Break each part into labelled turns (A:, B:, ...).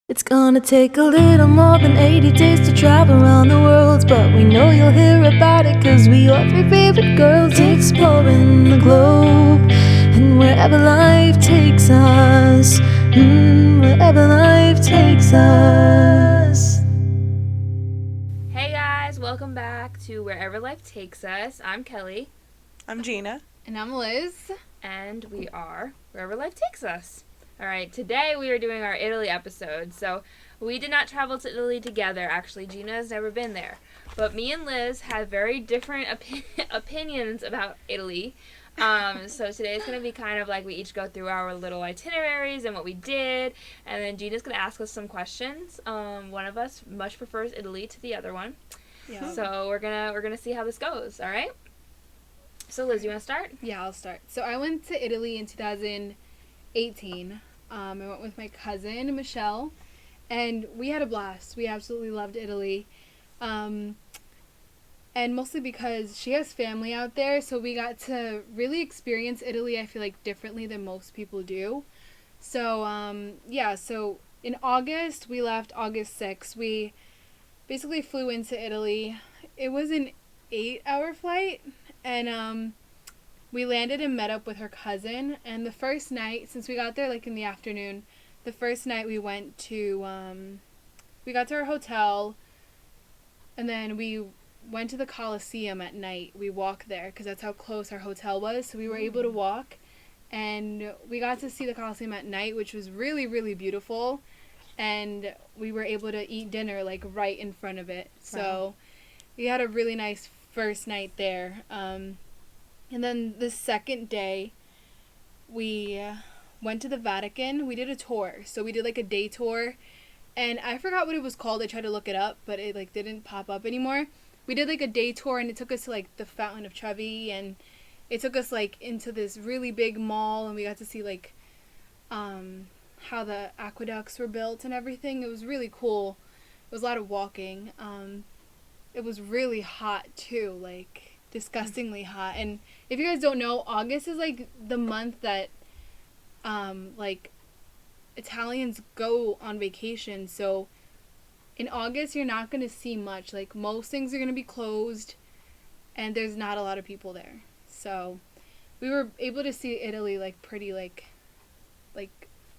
A: It's gonna take a little more than 80 days to travel around the world, but we know you'll hear about it, cause we are three favorite girls exploring the globe. And wherever life takes us, wherever life takes us.
B: Hey guys, welcome back to Wherever Life Takes Us. I'm Kelly.
C: I'm Gina.
D: And I'm Liz.
B: And we are Wherever Life Takes Us. Alright, today we are doing our Italy episode. So we did not travel to Italy together. Actually, Gina has never been there. But me and Liz have very different opinions about Italy. So today is going to be kind of like we each go through our little itineraries and what we did. And then Gina's going to ask us some questions. One of us much prefers Italy to the other one.
D: Yeah.
B: So we're gonna see how this goes, all right? So Liz, you want to start?
D: Yeah, I'll start. So I went to Italy in 2018. I went with my cousin, Michelle, and we had a blast. We absolutely loved Italy. And mostly because she has family out there, so we got to really experience Italy, I feel like, differently than most people do. So, so in August, we left August 6th. We basically flew into Italy. It was an 8-hour flight, and we landed and met up with her cousin. And the first night, since we got there like in the afternoon, the first night we went to we got to our hotel, and then we went to the Colosseum at night. We walked there because that's how close our hotel was, so we were able to walk, and we got to see the Colosseum at night, which was really, really beautiful. And we were able to eat dinner like right in front of it. So we had a really nice first night there. And then the second day, we went to the Vatican. We did a tour. So we did like a day tour. And I forgot what it was called. I tried to look it up, but it like didn't pop up anymore. We did like a day tour, and it took us to like the Fountain of Trevi, and it took us like into this really big mall, and we got to see like how the aqueducts were built and everything. It was really cool. It was a lot of walking. It was really hot too, like disgustingly hot. And if you guys don't know, August is like the month that like Italians go on vacation. So in August you're not going to see much. Like most things are going to be closed, and there's not a lot of people there. So we were able to see Italy like pretty like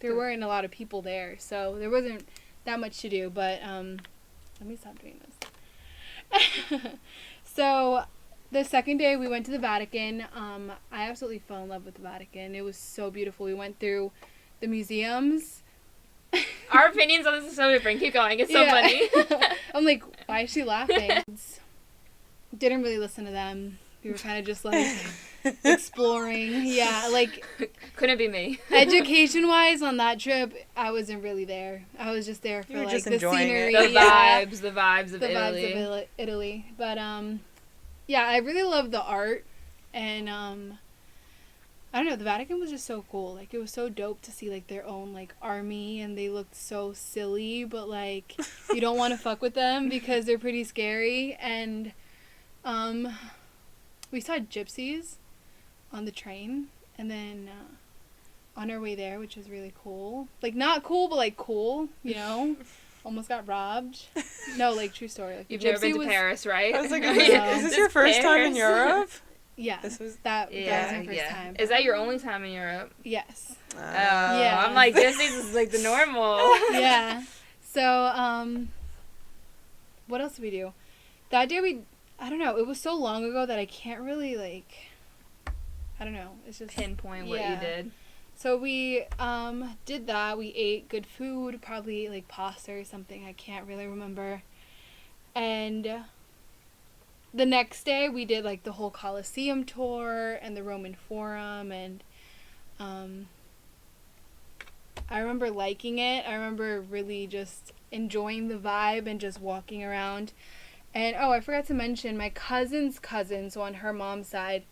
D: there weren't a lot of people there, so there wasn't that much to do. But let me stop doing this. So the second day we went to the Vatican. I absolutely fell in love with the Vatican. It was so beautiful. We went through the museums.
B: Our opinions on this is so different. Keep going. It's so funny.
D: I'm like, why is she laughing? Didn't really listen to them. We were kind of just like exploring. Yeah, like
B: couldn't be me.
D: Education-wise on that trip, I wasn't really there. I was just there for like the scenery,
B: the vibes of
D: Italy. But yeah, I really love the art, and I don't know, the Vatican was just so cool. Like it was so dope to see like their own like army, and they looked so silly, but like you don't want to fuck with them because they're pretty scary. And we saw gypsies on the train, and then on our way there, which was really cool. Like not cool, but like cool, you know. Almost got robbed. No, like true story. Like,
B: You've never been to Paris, right?
C: I was like, is this your first time in Europe?
D: Yeah.
C: This was
D: that was my first time.
B: Is that your only time in Europe?
D: Yes.
B: Yeah. I'm like, this is like the normal.
D: Yeah. So, what else did we do? That day I don't know, it was so long ago that I can't really like, I don't know. It's just
B: pinpoint what you did.
D: So we did that. We ate good food, probably like pasta or something. I can't really remember. And the next day we did like the whole Colosseum tour and the Roman Forum, and I remember liking it. I remember really just enjoying the vibe and just walking around. And I forgot to mention my cousin's cousin, so on her mom's side,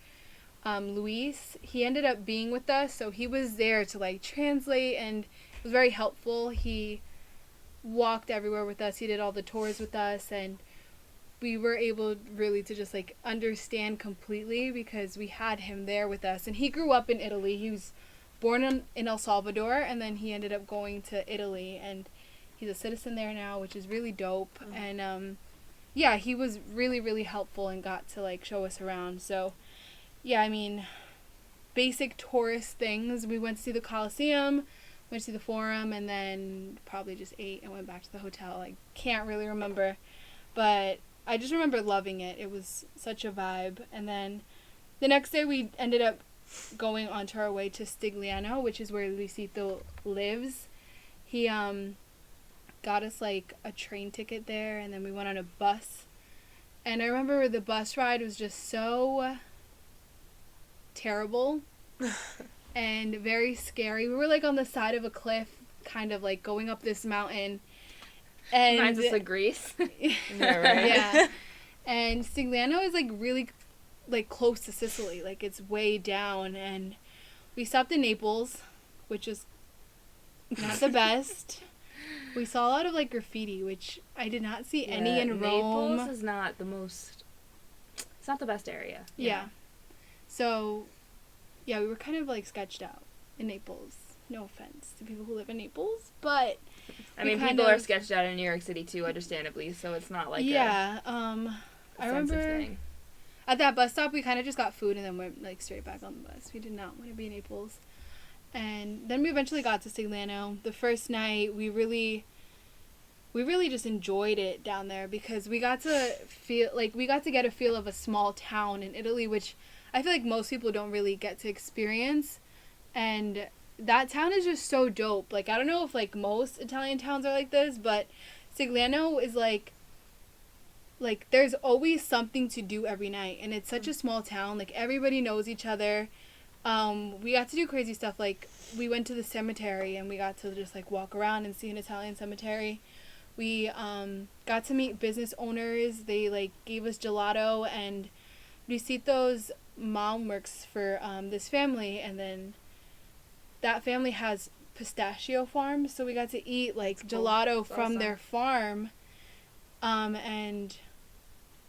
D: Luis, he ended up being with us, so he was there to like translate, and it was very helpful. He walked everywhere with us. He did all the tours with us, and we were able really to just like understand completely because we had him there with us. And he grew up in Italy. He was born in El Salvador, and then he ended up going to Italy, and he's a citizen there now, which is really dope. And yeah, he was really, really helpful and got to like show us around. So yeah, I mean, basic tourist things. We went to see the Coliseum, went to see the Forum, and then probably just ate and went back to the hotel. I can't really remember, but I just remember loving it. It was such a vibe. And then the next day we ended up going onto our way to Stigliano, which is where Luisito lives. He got us like a train ticket there, and then we went on a bus. And I remember the bus ride was just so terrible and very scary. We were like on the side of a cliff, kind of like going up this mountain. And
B: Reminds us of Greece.
C: Yeah, right.
D: yeah. And Stigliano is like really like close to Sicily. Like it's way down. And we stopped in Naples, which is not the best. We saw a lot of like graffiti, which I did not see any in Rome.
B: Naples is not the most. It's not the best area.
D: Yeah. So, yeah, we were kind of like sketched out in Naples. No offense to people who live in Naples, but
B: I mean, people are sketched out in New York City too, understandably. So it's not like
D: I
B: a
D: remember
B: thing.
D: at that bus stop we kind of just got food and then went like straight back on the bus. We did not want to be in Naples. And then we eventually got to Stigliano. The first night, we really just enjoyed it down there because we got to get a feel of a small town in Italy, which I feel like most people don't really get to experience. And that town is just so dope. Like, I don't know if like most Italian towns are like this, but Stigliano is like there's always something to do every night, and it's such a small town. Like, everybody knows each other. We got to do crazy stuff, like we went to the cemetery and we got to just like walk around and see an Italian cemetery. We got to meet business owners. They like gave us gelato, and Luisito's mom works for this family, and then that family has pistachio farms, so we got to eat like gelato from their farm. And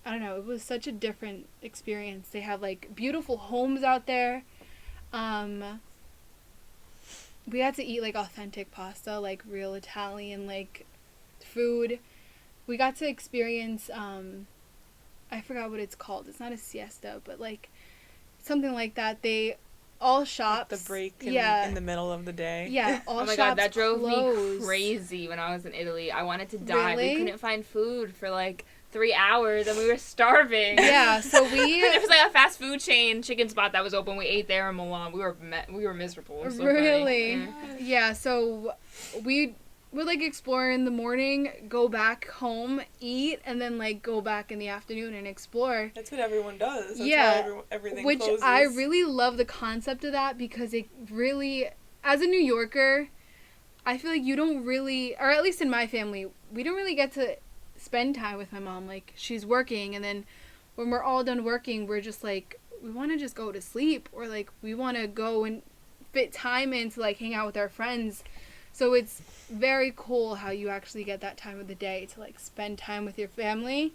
D: I don't know, it was such a different experience. They have like beautiful homes out there. We had to eat like authentic pasta, like real Italian like food. We got to experience I forgot what it's called. It's not a siesta, but like something like that. They all shops.
C: Like the break in the middle of the day.
D: Yeah, all shops.
B: Oh my god, that drove
D: closed.
B: me crazy when I was in Italy. I wanted to die.
D: Really?
B: We couldn't find food for like 3 hours and we were starving.
D: Yeah, so
B: there was like a fast food chain chicken spot that was open. We ate there in Milan. We were miserable. It was so
D: really?
B: funny.
D: Yeah, so we would like explore in the morning, go back home, eat, and then like go back in the afternoon and explore.
C: That's what everyone does. That's
D: yeah,
C: why everything
D: which
C: closes.
D: I really love the concept of that, because it really, as a New Yorker, I feel like you don't really, or at least in my family, we don't really get to spend time with my mom. Like, she's working, and then when we're all done working, we're just like, we want to just go to sleep, or like we want to go and fit time in to like hang out with our friends. So it's very cool how you actually get that time of the day to like spend time with your family,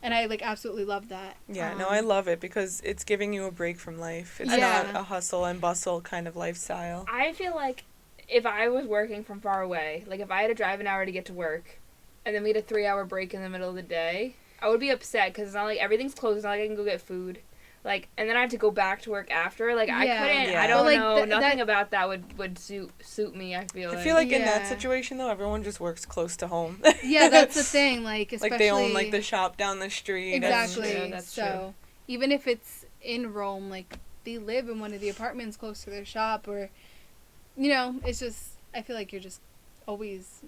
D: and I like absolutely love that.
C: Yeah, no, I love it because it's giving you a break from life. It's not a hustle and bustle kind of lifestyle.
B: I feel like if I was working from far away, like if I had to drive an hour to get to work, and then we had a 3-hour break in the middle of the day, I would be upset because it's not like everything's closed. It's not like I can go get food. Like, and then I have to go back to work after. Like, I couldn't.
C: Yeah.
B: I don't
D: like,
B: know. Nothing about that would suit me. I feel like
C: in that situation though, everyone just works close to home.
D: Yeah, that's the thing. Like, especially
C: like they own like the shop down the street.
D: Exactly.
B: That's
D: so
B: true.
D: even if it's in Rome, like they live in one of the apartments close to their shop, or you know, it's just, I feel like you're just always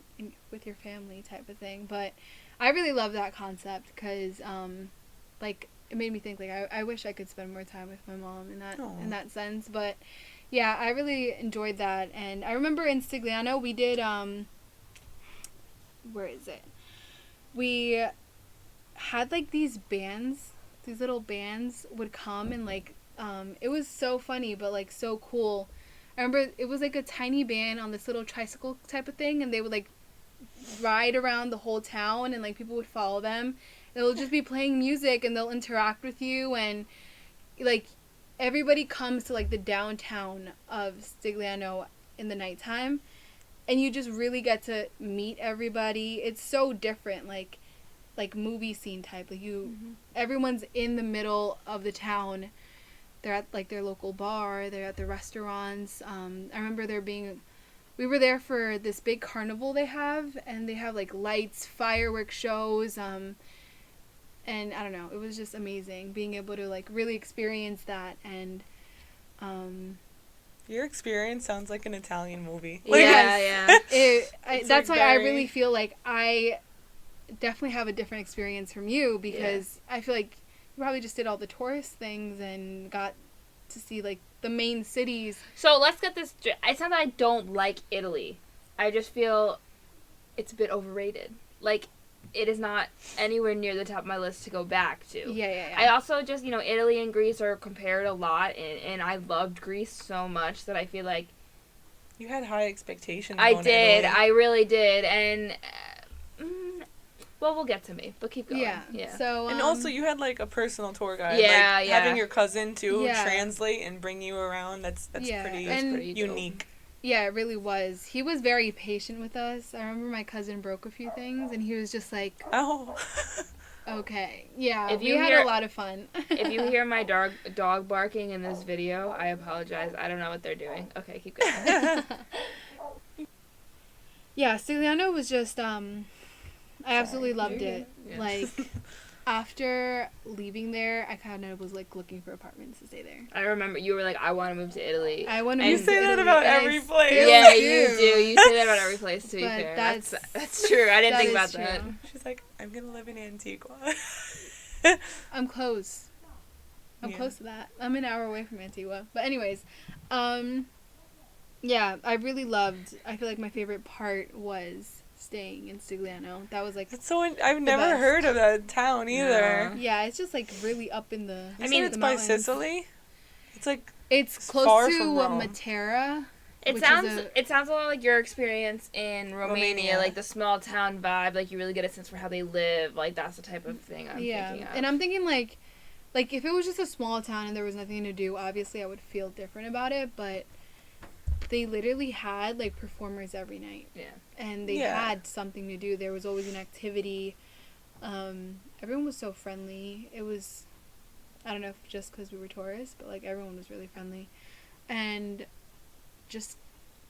D: with your family type of thing. But I really love that concept because like it made me think like I wish I could spend more time with my mom in that sense. But yeah, I really enjoyed that. And I remember in Stigliano we did where is it? We had like these little bands would come, and like it was so funny but like so cool. I remember it was like a tiny band on this little tricycle type of thing, and they would like ride around the whole town, and like people would follow them. They'll just be playing music, and they'll interact with you, and like everybody comes to like the downtown of Stigliano in the nighttime, and you just really get to meet everybody. It's so different, like movie scene type. Like everyone's in the middle of the town. They're at like their local bar. They're at the restaurants. I remember we were there for this big carnival they have, and they have like lights, fireworks shows. And I don't know, it was just amazing being able to like really experience that. And
C: your experience sounds like an Italian movie.
B: Yeah.
D: That's why I really feel like I definitely have a different experience from you, because I feel like you probably just did all the tourist things and got to see like the main cities.
B: So let's get this. It's not that I don't like Italy. I just feel it's a bit overrated. Like, it is not anywhere near the top of my list to go back to.
D: Yeah.
B: I also just, Italy and Greece are compared a lot, and I loved Greece so much that I feel like
C: you had high expectations.
B: I did.
C: Italy.
B: I really did. And, well, we'll get to me, but keep going.
D: Yeah. So,
C: and also, you had, like, a personal tour guide.
B: Yeah,
C: like, having your cousin, too, translate and bring you around, that's pretty unique.
B: Cool.
D: Yeah, it really was. He was very patient with us. I remember my cousin broke a few things, and he was just like,
C: oh.
D: Okay. Yeah, we had a lot of fun.
B: If you hear my dog barking in this video, I apologize. I don't know what they're doing. Okay, keep going.
D: Yeah, Stigliano was just, I absolutely loved it.
B: Yeah.
D: Like, after leaving there, I kind of was, like, looking for apartments to stay there.
B: I remember you were like, I want to move to Italy.
D: I want to move to
C: Italy. You say that about every place.
B: Yeah, you do. You say that about every place, to be fair. That's true. I didn't think about that.
C: She's like, I'm going to live in Antigua.
D: I'm close. I'm close to that. I'm an hour away from Antigua. But anyways, yeah, I really loved, I feel like my favorite part was staying in Stigliano. That was like
C: I've never heard of that town either.
B: No.
D: Yeah, it's just like really up in the
C: it's by Sicily? It's like
D: it's close
C: far
D: to
C: from Rome.
D: Matera.
B: It sounds a lot like your experience in Romania, like the small town vibe, like you really get a sense for how they live, like that's the type of thing I'm thinking of.
D: And I'm thinking like if it was just a small town and there was nothing to do, obviously I would feel different about it, but they literally had like performers every night.
B: Yeah.
D: And they had something to do. There was always an activity. Everyone was so friendly. It was, I don't know if just because we were tourists, but like everyone was really friendly. And just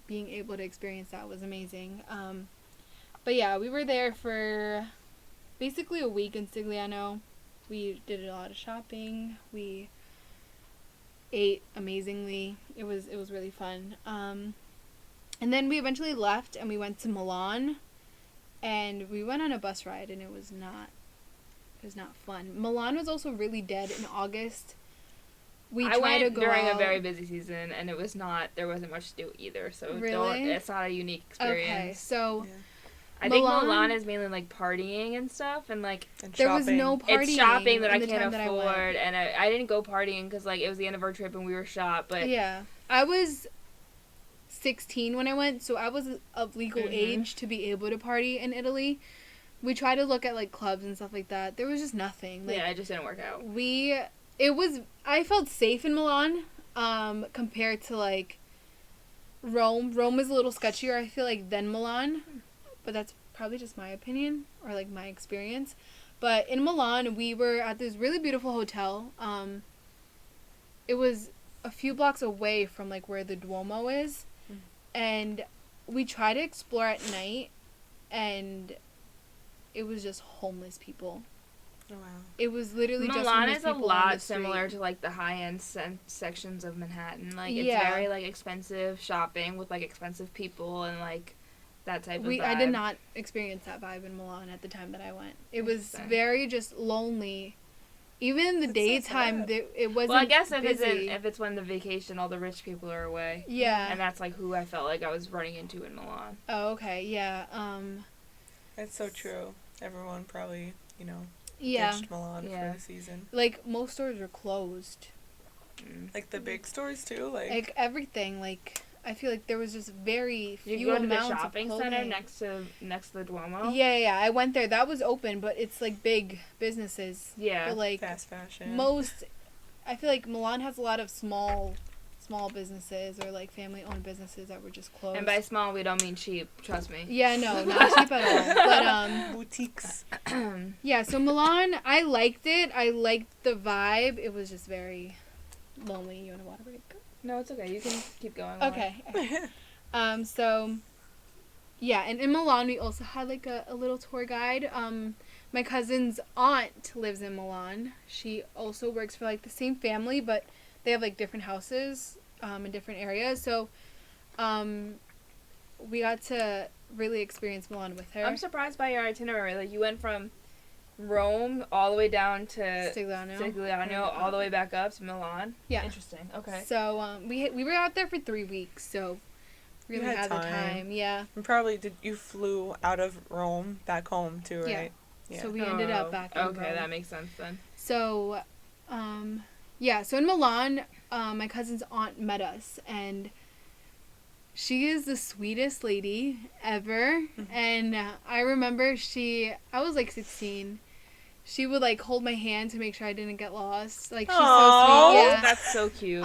D: being able to experience that was amazing. But yeah, we were there for basically a week in Stigliano. We did a lot of shopping. We ate amazingly. It was really fun. And then we eventually left and we went to Milan, and we went on a bus ride, and it was not fun. Milan was also really dead in August.
B: I went during a very busy season, and there wasn't much to do either, so it's not a unique experience.
D: Okay, so
B: I think Milan is mainly like partying and stuff, and like
D: there was no partying.
B: It's shopping that I can't afford, and I didn't go partying because like it was the end of our trip and we were shot. But
D: yeah, I was 16 when I went, so I was of legal age to be able to party in Italy. We tried to look at like clubs and stuff like that. There was just nothing. Like,
B: yeah, it just didn't work out.
D: I felt safe in Milan, compared to like Rome. Rome is a little sketchier, I feel like, than Milan, but that's probably just my opinion or like my experience. But in Milan, we were at this really beautiful hotel. It was a few blocks away from like where the Duomo is. And we tried to explore at night, and it was just homeless people.
C: Oh, wow.
D: It was literally just
B: Milan
D: homeless
B: is a
D: people
B: lot similar to like the high-end sections of Manhattan. Like it's very like expensive shopping with like expensive people and like that type of vibe.
D: I did not experience that vibe in Milan at the time that I went. It was very just lonely. Even in the daytime, it wasn't. Well,
B: I guess if
D: busy.
B: if it's when the vacation, all the rich people are away.
D: Yeah.
B: And that's like who I felt like I was running into in Milan.
D: Oh, okay, yeah.
C: That's so true. Everyone probably,
D: ditched
C: Milan for the season.
D: Like most stores were closed.
C: Like the big stores too,
D: like everything. Like I feel like there was just very few
B: you go to
D: amounts
B: the shopping
D: of
B: center next to the Duomo.
D: Yeah. I went there. That was open, but it's like big businesses.
B: Yeah.
D: But like
C: fast fashion.
D: I feel like Milan has a lot of small small businesses or like family-owned businesses that were just closed.
B: And by small, we don't mean cheap. Trust me.
D: Yeah, no, not cheap at all. But
C: Boutiques.
D: yeah. So Milan, I liked it. I liked the vibe. It was just very lonely. You want a water break?
B: No, it's okay. You can keep going.
D: Okay. So, yeah, and in Milan we also had like a little tour guide. My cousin's aunt lives in Milan. She also works for like the same family, but they have like different houses in different areas. So, we got to really experience Milan with her.
B: I'm surprised by your itinerary. Like, you went from Rome all the way down to Stigliano, all the way back up to Milan.
D: Yeah.
B: Interesting. Okay.
D: So we were out there for 3 weeks. So really
C: You had
D: had the
C: time.
D: time. Yeah.
C: And probably you flew out of Rome back home too, right?
D: Yeah. So we ended up back in
B: Okay,
D: Rome.
B: that makes sense then.
D: So, yeah, so in Milan, my cousin's aunt met us, and she is the sweetest lady ever. And I remember I was like 16. She would like hold my hand to make sure I didn't get lost. Like, she's so sweet. Yeah.
B: That's so cute.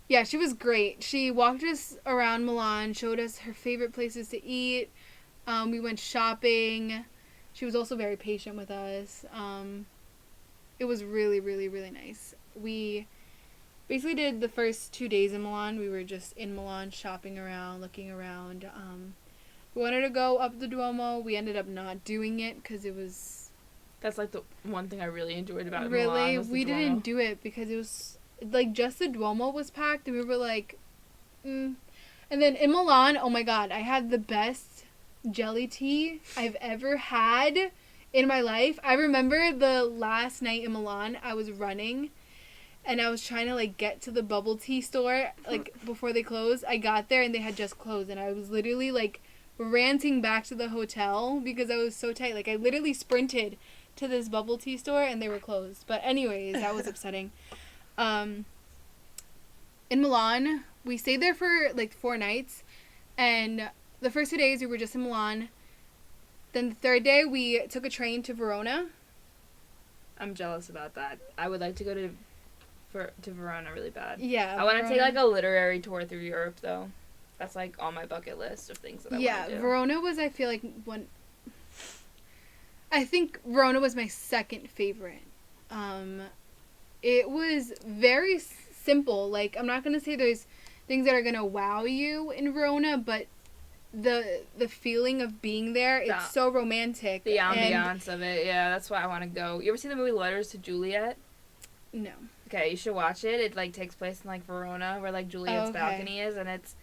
D: Yeah, she was great. She walked us around Milan, showed us her favorite places to eat. We went shopping. She was also very patient with us. It was really, really, really nice. We basically did the first 2 days in Milan. We were just in Milan shopping around, looking around. We wanted to go up the Duomo. We ended up not doing it because it was...
B: That's like the one thing I really enjoyed about Milan.
D: Really?
B: Was the
D: We
B: Duomo.
D: didn't do it because it was... Like, just the Duomo was packed, and we were like, And then in Milan, oh my god, I had the best jelly tea I've ever had in my life. I remember the last night in Milan, I was running, and I was trying to, like, get to the bubble tea store, like, before they closed. I got there, and they had just closed, and I was literally, like, ranting back to the hotel because I was so tight. Like, I literally sprinted to this bubble tea store, and they were closed. But anyways, that was upsetting. In Milan, we stayed there for like 4 nights, and the first 2 days we were just in Milan. Then the third day we took a train to Verona.
B: I'm jealous about that. I would like to go to Verona really bad.
D: Yeah.
B: I want to
D: Verona.
B: take like a literary tour through Europe though. That's like on my bucket list of things that I want to do.
D: Verona was, I feel like, I think Verona was my second favorite. It was very simple. Like, I'm not going to say there's things that are going to wow you in Verona, but the feeling of being there, it's so romantic.
B: The ambiance of it, yeah, that's why I want to go. You ever seen the movie Letters to Juliet?
D: No.
B: Okay, you should watch it. It, like, takes place in, like, Verona, where, like, Juliet's balcony is, and it's...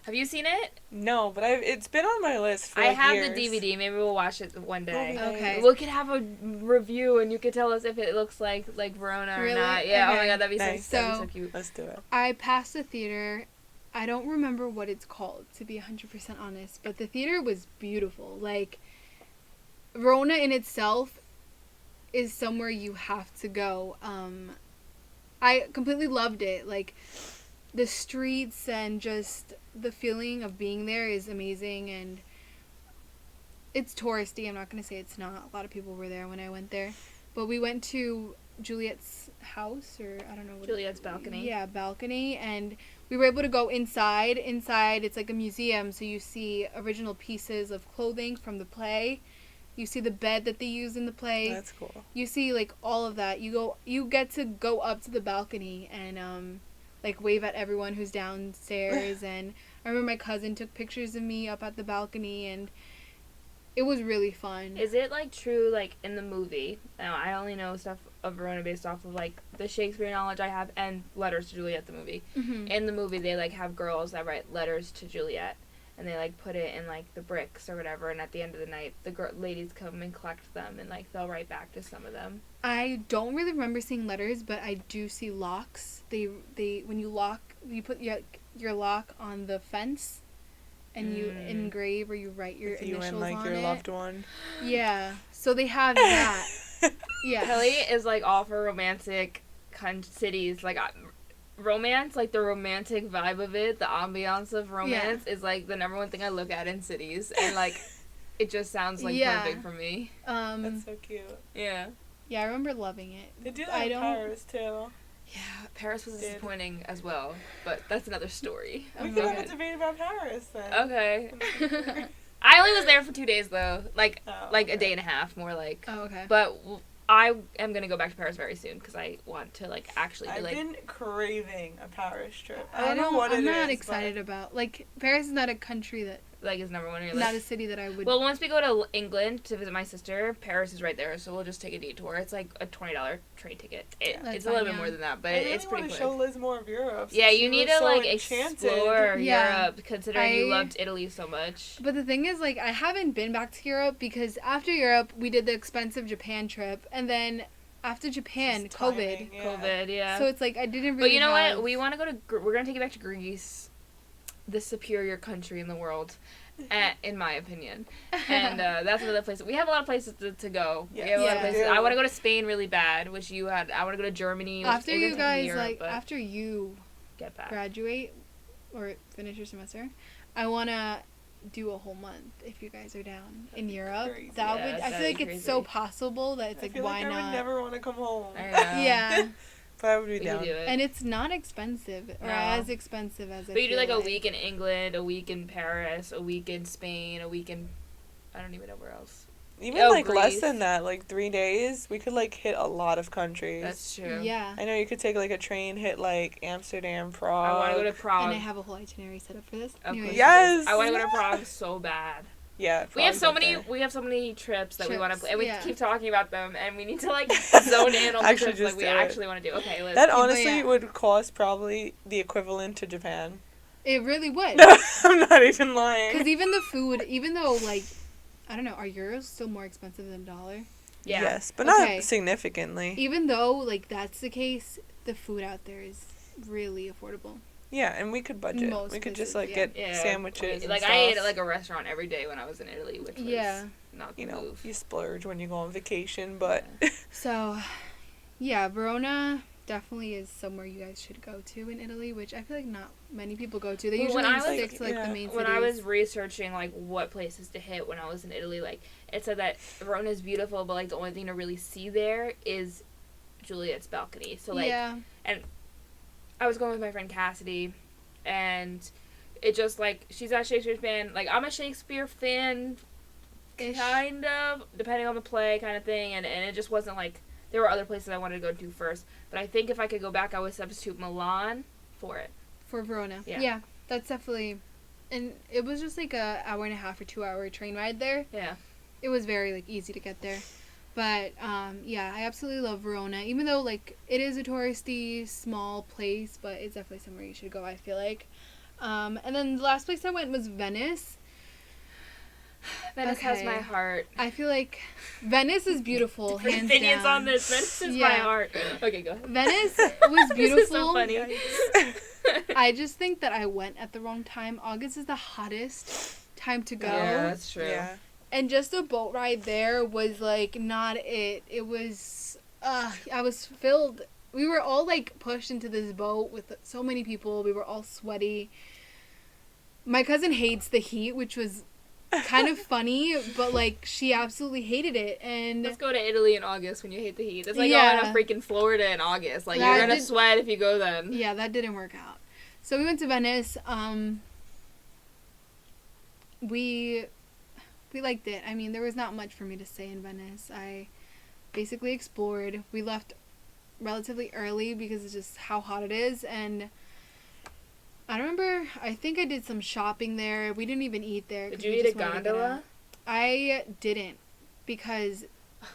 B: Have you seen it?
C: No, but it's been on my list for
B: I have
C: years.
B: the DVD. Maybe we'll watch it one day.
D: Okay.
B: We could have a review, and you could tell us if it looks like Verona or not. Yeah.
D: Okay.
B: Oh my god, that'd be
C: Nice.
B: so cute.
C: Let's do it.
D: I passed the theater. I don't remember what it's called, to be 100% honest, but the theater was beautiful. Like, Verona in itself is somewhere you have to go. I completely loved it. Like, the streets and just the feeling of being there is amazing, and it's touristy. I'm not going to say it's not. A lot of people were there when I went there. But we went to Juliet's house, or I don't know what
B: Juliet's balcony.
D: Yeah, balcony, and we were able to go inside. Inside, it's like a museum, so you see original pieces of clothing from the play. You see the bed that they use in the play.
C: That's cool.
D: You see, like, all of that. You get to go up to the balcony and like, wave at everyone who's downstairs. And I remember my cousin took pictures of me up at the balcony, and it was really fun.
B: Is it, like, true, like, in the movie? Now, I only know stuff of Verona based off of, like, the Shakespeare knowledge I have and Letters to Juliet, the movie.
D: Mm-hmm.
B: In the movie, they, like, have girls that write letters to Juliet, and they, like, put it in, like, the bricks or whatever, and at the end of the night, the ladies come and collect them, and, like, they'll write back to some of them.
D: I don't really remember seeing letters, but I do see locks. They when you lock, you put your lock on the fence, and you engrave or you write your initials
C: and, like,
D: on
C: your
D: it.
C: loved one.
D: Yeah, so they have that. Yeah.
B: Kelly is, like, all for romantic cities. Like, romance, like, the romantic vibe of it, the ambiance of romance is, like, the number one thing I look at in cities. And, like, it just sounds, like, perfect for me.
C: That's so cute.
B: Yeah.
D: Yeah, I remember loving it.
C: They do that in Paris, too.
B: Yeah, Paris was disappointing as well, but that's another story.
C: We
D: Oh
C: can
D: my
C: have a
D: God.
C: debate about Paris then.
B: Okay. I only was there for 2 days though, like
C: Oh,
B: a
C: okay.
B: day and a half, more like.
D: Oh, okay.
B: But I am gonna go back to Paris very soon because I want to like actually do
C: I've
B: like.
C: been craving a Paris trip. I don't know what
D: I'm
C: it
D: not
C: is,
D: excited about, like, Paris is not a country that,
B: Like is number one on your
D: not a
B: list.
D: city that I would.
B: Well, once we go to England to visit my sister, Paris is right there, so we'll just take a detour. It's like a $20 train ticket.
D: That's
B: It's a little
D: fine,
B: bit more
D: yeah.
B: than that, but
C: I really
B: it's pretty
C: want to
B: quick.
C: show Liz more of Europe.
B: Yeah,
C: since
B: you
C: she
B: need
C: was
B: to
C: so
B: like
C: enchanted.
B: explore
D: Yeah.
B: Europe, considering you
D: I-
B: loved Italy so much.
D: But the thing is, like, I haven't been back to Europe because after Europe, we did the expensive Japan trip, and then after Japan,
C: Just
D: COVID.
C: timing, yeah.
B: COVID, yeah.
D: So it's like I didn't really.
B: But you know
D: have...
B: what? We want to go to. We're gonna take you back to Greece, the superior country in the world, in my opinion. And that's another place. We have a lot of places to go.
C: Yes.
B: We have a lot of
D: Yeah.
B: places.
C: We do.
B: I want to go to Spain really bad, which you had. I want to go to Germany. Which
D: After
B: isn't
D: you
B: technically
D: guys,
B: Europe,
D: like,
B: but
D: after you
B: get back.
D: graduate or finish your semester, I wanna do a whole month if you guys are down in
C: be
D: Europe.
C: crazy.
D: That
B: Yeah,
D: would. I
B: that'd
D: feel like
B: be
D: it's so
B: crazy.
D: possible that it's
C: I
D: like,
C: feel
D: why
C: like I
D: not?
C: would never want to come home.
B: I know.
D: Yeah,
C: But I would be
B: We
C: down.
B: could do it.
D: and it's not expensive or
B: No.
D: as expensive as.
B: But you do like a week in England, a week in Paris, a week in Spain, a week in. I don't even know where else.
C: Even
B: Oh,
C: like less
B: Greece.
C: than that, like 3 days, we could like hit a lot of countries.
B: That's true.
D: Yeah,
C: I know you could take like a train, hit like Amsterdam,
B: I
C: Prague.
B: want to go to Prague.
D: and I have a whole itinerary set up for this.
B: Of
D: Anyways.
B: course.
C: Yes.
B: I want to go to Prague so bad.
C: Yeah.
B: We have
C: Prague's
B: so
C: up
B: many.
C: there.
B: We have so many trips that we want to
D: Trips,
B: play, and we
D: yeah.
B: keep talking about them, and we need to like zone in on the
C: Actually
B: trips
C: just
B: like we
C: do it.
B: actually want to do. Okay, let's.
C: That
D: but
C: honestly
D: yeah.
C: would cost probably the equivalent to Japan.
D: It really would.
C: No, I'm not even lying.
D: Because even the food, even though, like, I don't know, are euros still more expensive than $1?
B: Yeah.
C: Yes, but
D: Okay.
C: not significantly.
D: Even though, like, that's the case, the food out there is really affordable.
C: Yeah, and we could budget.
D: Most
C: We could
D: places,
C: just like
D: yeah.
C: get
B: Yeah.
C: sandwiches.
B: Like
C: and
B: I ate
C: stuff.
B: at like a restaurant every day when I was in Italy, which was
D: Yeah.
B: not the
C: You know,
B: move.
C: you splurge when you go on vacation, but
D: So, yeah, Verona definitely is somewhere you guys should go to in Italy, which I feel like not many people go to. They
B: Well, when
D: usually
B: I was-
D: stick to, like,
C: yeah.
D: the main cities.
B: When I was researching like what places to hit when I was in Italy, like it said that Verona is beautiful, but like the only thing to really see there is Juliet's balcony. So like
D: yeah.
B: I was going with my friend Cassidy, and it just like she's not a Shakespeare fan. Like I'm a Shakespeare fan,
D: Ish.
B: kind of depending on the play, kind of thing. And it just wasn't like there were other places I wanted to go to first. But I think if I could go back, I would substitute Milan for it.
D: For Verona.
B: Yeah.
D: That's definitely. And it was just like a hour and a half or 2 hour train ride there.
B: Yeah.
D: It was very, like, easy to get there. But, yeah, I absolutely love Verona. Even though, like, it is a touristy, small place, but it's definitely somewhere you should go, I feel like. And then the last place I went was Venice.
B: Venice has
D: Okay.
B: my heart.
D: I feel like Venice is beautiful,
B: Different
D: hands
B: opinions
D: down.
B: on this. Venice is my
D: Yeah.
B: heart. Okay, go ahead.
D: Venice was beautiful.
B: This is so funny.
D: I just think that I went at the wrong time. August is the hottest time to go.
B: Yeah, that's true.
C: yeah.
D: And just a boat ride there was, like, not it. It was, I was filled. We were all, like, pushed into this boat with so many people. We were all sweaty. My cousin hates the heat, which was kind of funny, but, like, she absolutely hated it. And
B: Let's go to Italy in August when you hate the heat. It's like
D: Yeah.
B: going to freaking Florida in August. Like,
D: Yeah,
B: you're
D: I
B: going to
D: did-
B: sweat if you go then.
D: yeah, that didn't work out. So we went to Venice. We liked it. I mean, there was not much for me to say in Venice. I basically explored. We left relatively early because it's just how hot it is, and I remember, I think I did some shopping there. We didn't even eat there.
B: Did
D: 'cause
B: you
D: we
B: eat a
D: just wanted to get
B: gondola?
D: out. I didn't because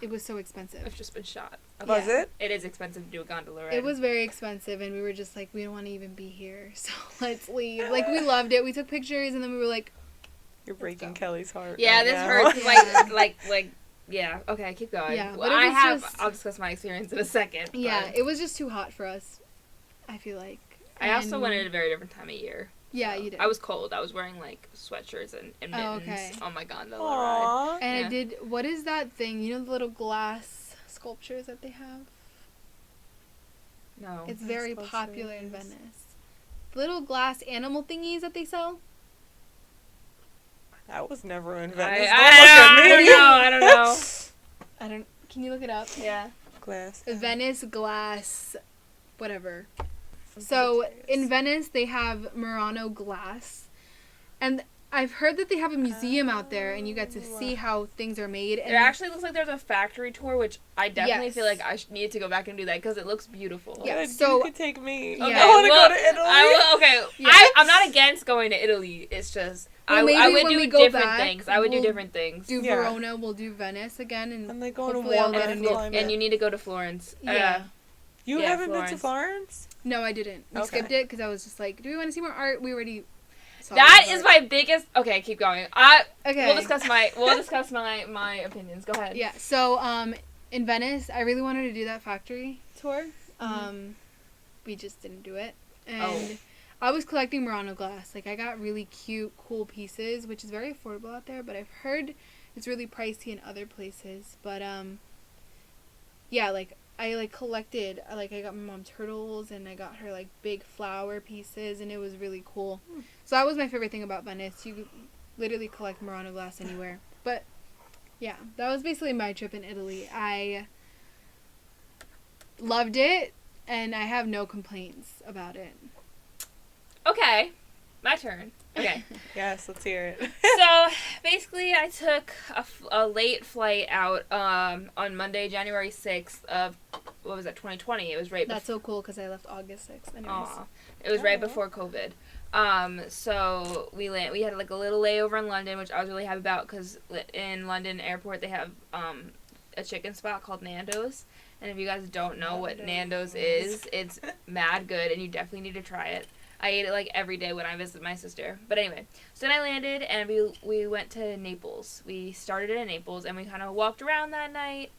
D: it was so
B: I've
D: expensive.
B: just been shot.
C: Was
D: Yeah.
C: it?
B: It is expensive to do a gondola ride.
D: It was very expensive, and we were just like, we don't want to even be here, so let's leave. Like, we loved it. We took pictures, and then we were like,
C: You're breaking Kelly's heart.
B: Yeah,
C: right
B: this
C: now.
B: hurts.
D: Yeah.
B: like, yeah. Okay, keep going.
D: Yeah,
B: Well,
D: but it was just-
B: I'll discuss my experience in a second.
D: yeah,
B: but
D: it was just too hot for us, I feel like.
B: I also
D: And-
B: went at a very different time of year.
D: Yeah,
B: so
D: you did.
B: I was cold. I was wearing, like, sweatshirts and mittens
D: Oh, okay.
B: on my gondola ride.
C: Aww.
D: And
B: Yeah.
D: I did, what is that thing? You know the little glass sculptures that they have?
B: No.
D: It's
C: Glass
D: very popular in
C: sculptures.
D: Venice. The little glass animal thingies that they sell?
C: That was never in
B: I
C: Venice.
B: don't know.
D: Can you look it up?
B: Yeah.
C: Glass.
D: Venice glass whatever. So in Venice, they have Murano glass, and I've heard that they have a museum out there, and you get to see how things are made. And
B: it actually looks like there's a factory tour, which I definitely
D: Yes.
B: feel like I need to go back and do that because it looks beautiful.
D: Yeah.
C: Good,
D: so-
C: you could take me.
D: Yeah.
C: I want to
B: well,
C: go to Italy.
B: Okay, I'm not against going to Italy. It's just
D: Well,
B: I
D: maybe
B: would
D: when
B: do
D: we go
B: different
D: back,
B: things. I would do
D: we'll
B: different things.
D: do
C: Yeah.
D: Verona, we'll do Venice again, and
C: And like going to
D: hopefully I'll
C: warmer
D: get a new
C: climate.
B: And you need to go to Florence.
D: Yeah.
C: You
B: Yeah,
C: haven't been to Florence?
D: No, I didn't. We
C: Okay.
D: skipped it because I was just like, do we want to see more art? We already saw
B: That
D: more
B: is
D: art.
B: my biggest. Okay, keep going.
D: Okay.
B: We'll discuss my opinions. Go ahead.
D: Yeah. So in Venice, I really wanted to do that factory tour. We just didn't do it, and I was collecting Murano glass. Like I got really cute, cool pieces, which is very affordable out there. But I've heard it's really pricey in other places. But yeah, like. I collected, I got my mom turtles, and I got her big flower pieces, and it was really cool. So that was my favorite thing about Venice. You could literally collect Murano glass anywhere. But yeah, that was basically my trip in Italy. I loved it, and I have no complaints about it.
B: Okay, my turn. Okay.
C: Yes, let's hear it.
B: So basically, I took a late flight out on Monday, January 6th of 2020. It was right.
D: That's so cool because I left August 6th. Anyways.
B: Aw. It was right before COVID. So we had a little layover in London, which I was really happy about because in London Airport they have a chicken spot called Nando's. And if you guys don't know what Nando's is, it's mad good, and you definitely need to try it. I ate it every day when I visited my sister. But anyway, so then I landed and we went to Naples. We started in Naples and we kind of walked around that night.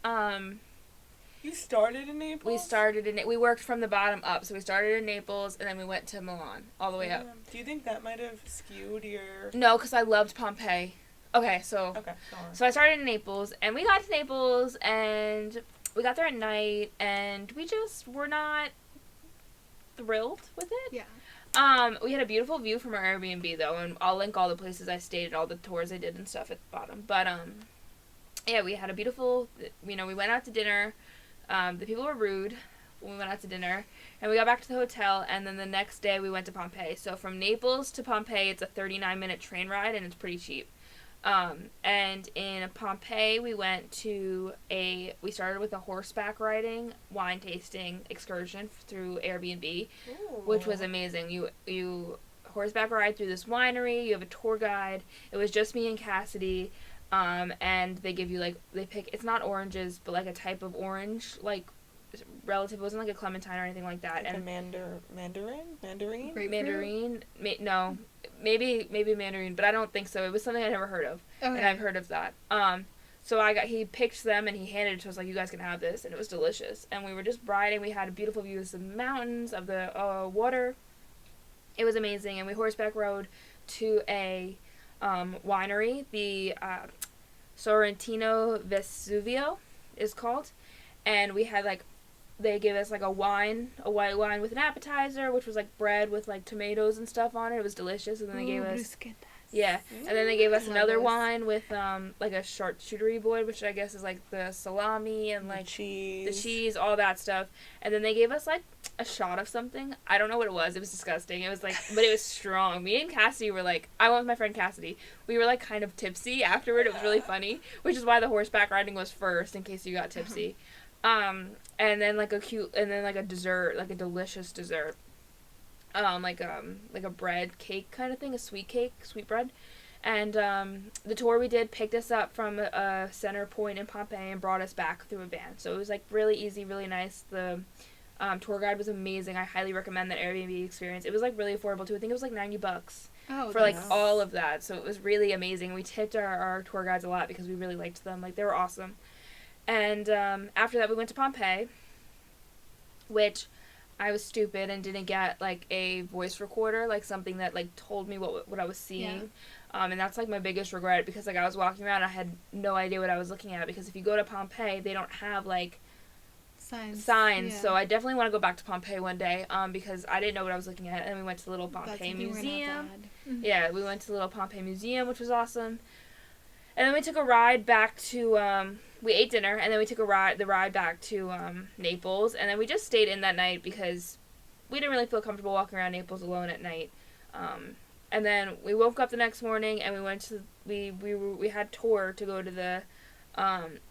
C: You started in Naples?
B: We worked from the bottom up. So we started in Naples and then we went to Milan all the way up.
C: Do you think that might have skewed your...
B: No, because I loved Pompeii. Okay, so
C: Okay, go on.
B: so I started in Naples and we got to Naples and we got there at night and we just were not thrilled with it.
D: Yeah.
B: We had a beautiful view from our Airbnb though, and I'll link all the places I stayed, all the tours I did and stuff at the bottom. But yeah, we had a beautiful. We went out to dinner. The people were rude when we went out to dinner, and we got back to the hotel. And then the next day we went to Pompeii. So from Naples to Pompeii, it's a 39-minute train ride, and it's pretty cheap. And in Pompeii, we started with a horseback riding, wine tasting excursion through Airbnb, which was amazing. You horseback ride through this winery, you have a tour guide. It was just me and Cassidy, and they give you it's not oranges, but a type of orange, relative. It wasn't a clementine or anything like that.
C: Like
B: and
C: a mandarin?
D: Grapefruit?
B: mandarin, no. Maybe mandarin, but I don't think so. It was something I never heard of,
D: Okay.
B: and I've heard of that. So he picked them and he handed it to us you guys can have this, and it was delicious. And we were just riding. We had a beautiful view of the mountains, of the water. It was amazing, and we horseback rode to a winery. The Sorrentino Vesuvio is called, and we had they gave us a white wine with an appetizer, which was bread with tomatoes and stuff on it. It was delicious. And then they gave us and then they gave us another wine with a charcuterie board, which I guess is the salami and the cheese, all that stuff. And then they gave us a shot of something. I don't know what it was. It was disgusting. It was but it was strong. Me and Cassidy were I went with my friend Cassidy. We were kind of tipsy afterward. It was really funny, which is why the horseback riding was first in case you got tipsy. And then a dessert, a delicious dessert. Like a bread cake kind of thing, a sweet bread. And the tour we did picked us up from a center point in Pompeii and brought us back through a van. So it was really easy, really nice. The tour guide was amazing. I highly recommend that Airbnb experience. It was really affordable too. I think it was $90 for all of that. So it was really amazing. We tipped our tour guides a lot because we really liked them. They were awesome. And after that, we went to Pompeii, which I was stupid and didn't get a voice recorder, something that told me what I was seeing. Yeah. And that's my biggest regret because I was walking around, I had no idea what I was looking at because if you go to Pompeii, they don't have signs. Yeah. So I definitely want to go back to Pompeii one day because I didn't know what I was looking at. And we went to the little Pompeii Museum. Yeah, we went to the little Pompeii Museum, which was awesome. And then we took a ride back to we ate dinner, and then we took the ride back to Naples, and then we just stayed in that night because we didn't really feel comfortable walking around Naples alone at night. And then we woke up the next morning, and we went to we had tour to go to the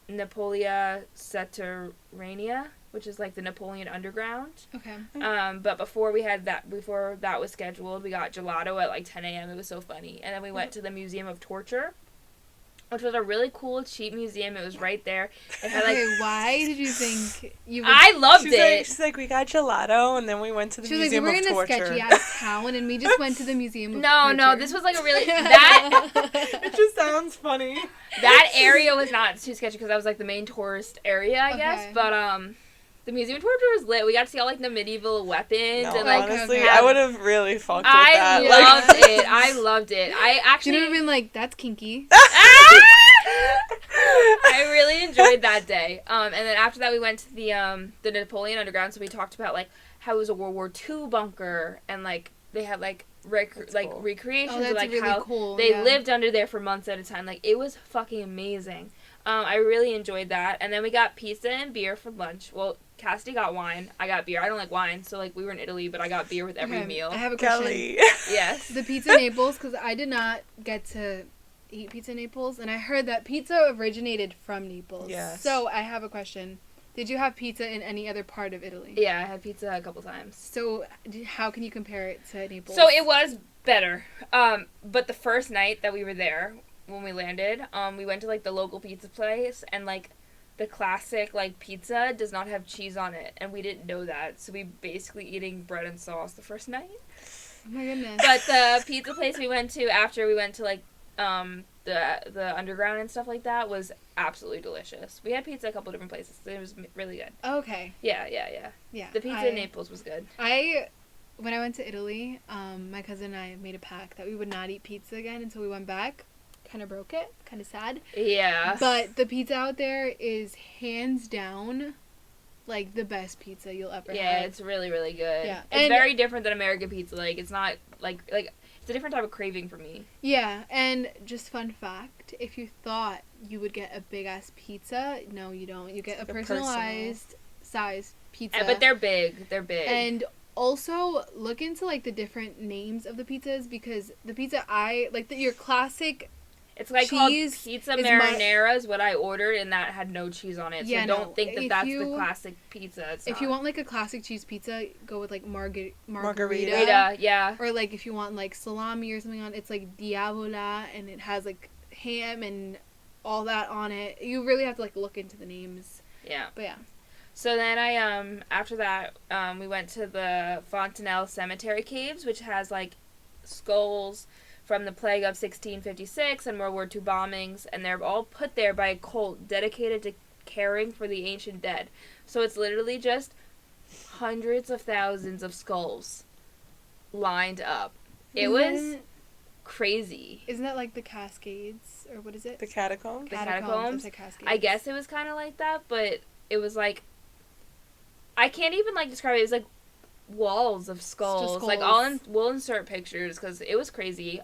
B: Napolia Sotterranea, which is like the Napoleon Underground.
D: Okay.
B: But before that was scheduled, we got gelato at like 10 a.m. It was so funny. And then we went to the Museum of Torture, which was a really cool, cheap museum. It was right there. It had like.
D: Okay, why did you think you would...
B: I loved it.
C: She's like, we got gelato, and then we went to the Museum of Torture.
D: She was like, we were in a sketchy-ass town, and we just went to the Museum of
B: No,
D: Torture.
B: this was like a really... That
C: It just sounds funny.
B: that area was not too sketchy because that was like the main tourist area, I guess.
D: Okay.
B: But the Museum of Torture was lit. We got to see all like the medieval weapons
C: No,
B: and like.
C: honestly,
D: okay.
C: I would have really fucked with that.
B: I loved it. I loved it. I
D: She
B: actually.
D: would have been like, that's kinky.
B: I really enjoyed that day. And then after that, we went to the Napoleon Underground. So we talked about like how it was a World War II bunker, and like they had like
C: cool.
B: recreations
D: Oh, that's
B: of like
D: really
B: how
D: cool.
B: they
D: yeah.
B: lived under there for months at a time. Like it was fucking amazing. I really enjoyed that. And then we got pizza and beer for lunch. Well, Cassidy got wine. I got beer. I don't like wine, so like we were in Italy, but I got beer with every
D: Okay,
B: meal.
D: I have a question.
C: Kelly.
B: Yes.
D: The pizza in Naples, because I did not get to eat pizza in Naples, and I heard that pizza originated from Naples.
C: Yes.
D: So I have a question. Did you have pizza in any other part of Italy?
B: Yeah, I had pizza a couple times.
D: So how can you compare it to Naples?
B: So it was better. But the first night that we were there, when we landed, we went to like the local pizza place, and like the classic like pizza does not have cheese on it, and we didn't know that. So we basically eating bread and sauce the first night.
D: Oh my goodness.
B: But the pizza place we went to after we went to like the underground and stuff like that was absolutely delicious. We had pizza a couple different places. It was really good.
D: Okay.
B: Yeah.
D: Yeah.
B: The pizza in Naples was good.
D: When I went to Italy, my cousin and I made a pact that we would not eat pizza again until we went back. Kind of broke it. Kind of sad.
B: Yeah.
D: But the pizza out there is hands down, like, the best pizza you'll ever have.
B: Yeah, it's really, really good.
D: Yeah.
B: It's
D: And-
B: very different than American pizza. Like, it's not, like, it's a different type of craving for me.
D: Yeah, and just fun fact, if you thought you would get a big-ass pizza, no, you don't. You get a personalized size pizza.
B: But they're big. They're big.
D: And also, look into, like, the different names of the pizzas, because the pizza your classic...
B: It's like called
D: cheese
B: pizza
D: is
B: marinara is what I ordered, and that had no cheese on it. So
D: Yeah,
B: don't
D: no.
B: think that
D: If
B: that's
D: you-
B: the classic pizza. It's
D: If you
B: not.
D: want, like, a classic cheese pizza, go with, like, margarita.
B: Rita, yeah.
D: Or, like, if you want, like, salami or something on it's, like, diavola, and it has, like, ham and all that on it. You really have to, like, look into the names.
B: Yeah.
D: But, yeah.
B: So then after that, we went to the Fontanelle Cemetery Caves, which has, like, skulls from the plague of 1656 and World War II bombings, and they're all put there by a cult dedicated to caring for the ancient dead. So it's literally just hundreds of thousands of skulls lined up. It was crazy.
D: Isn't that like the Cascades, or what is it?
C: The catacombs?
B: The catacombs?
D: I said Cascades.
B: I guess it was kind of like that, but it was like, I can't even like describe it. It was like walls of skulls. Like we'll insert pictures because it was crazy.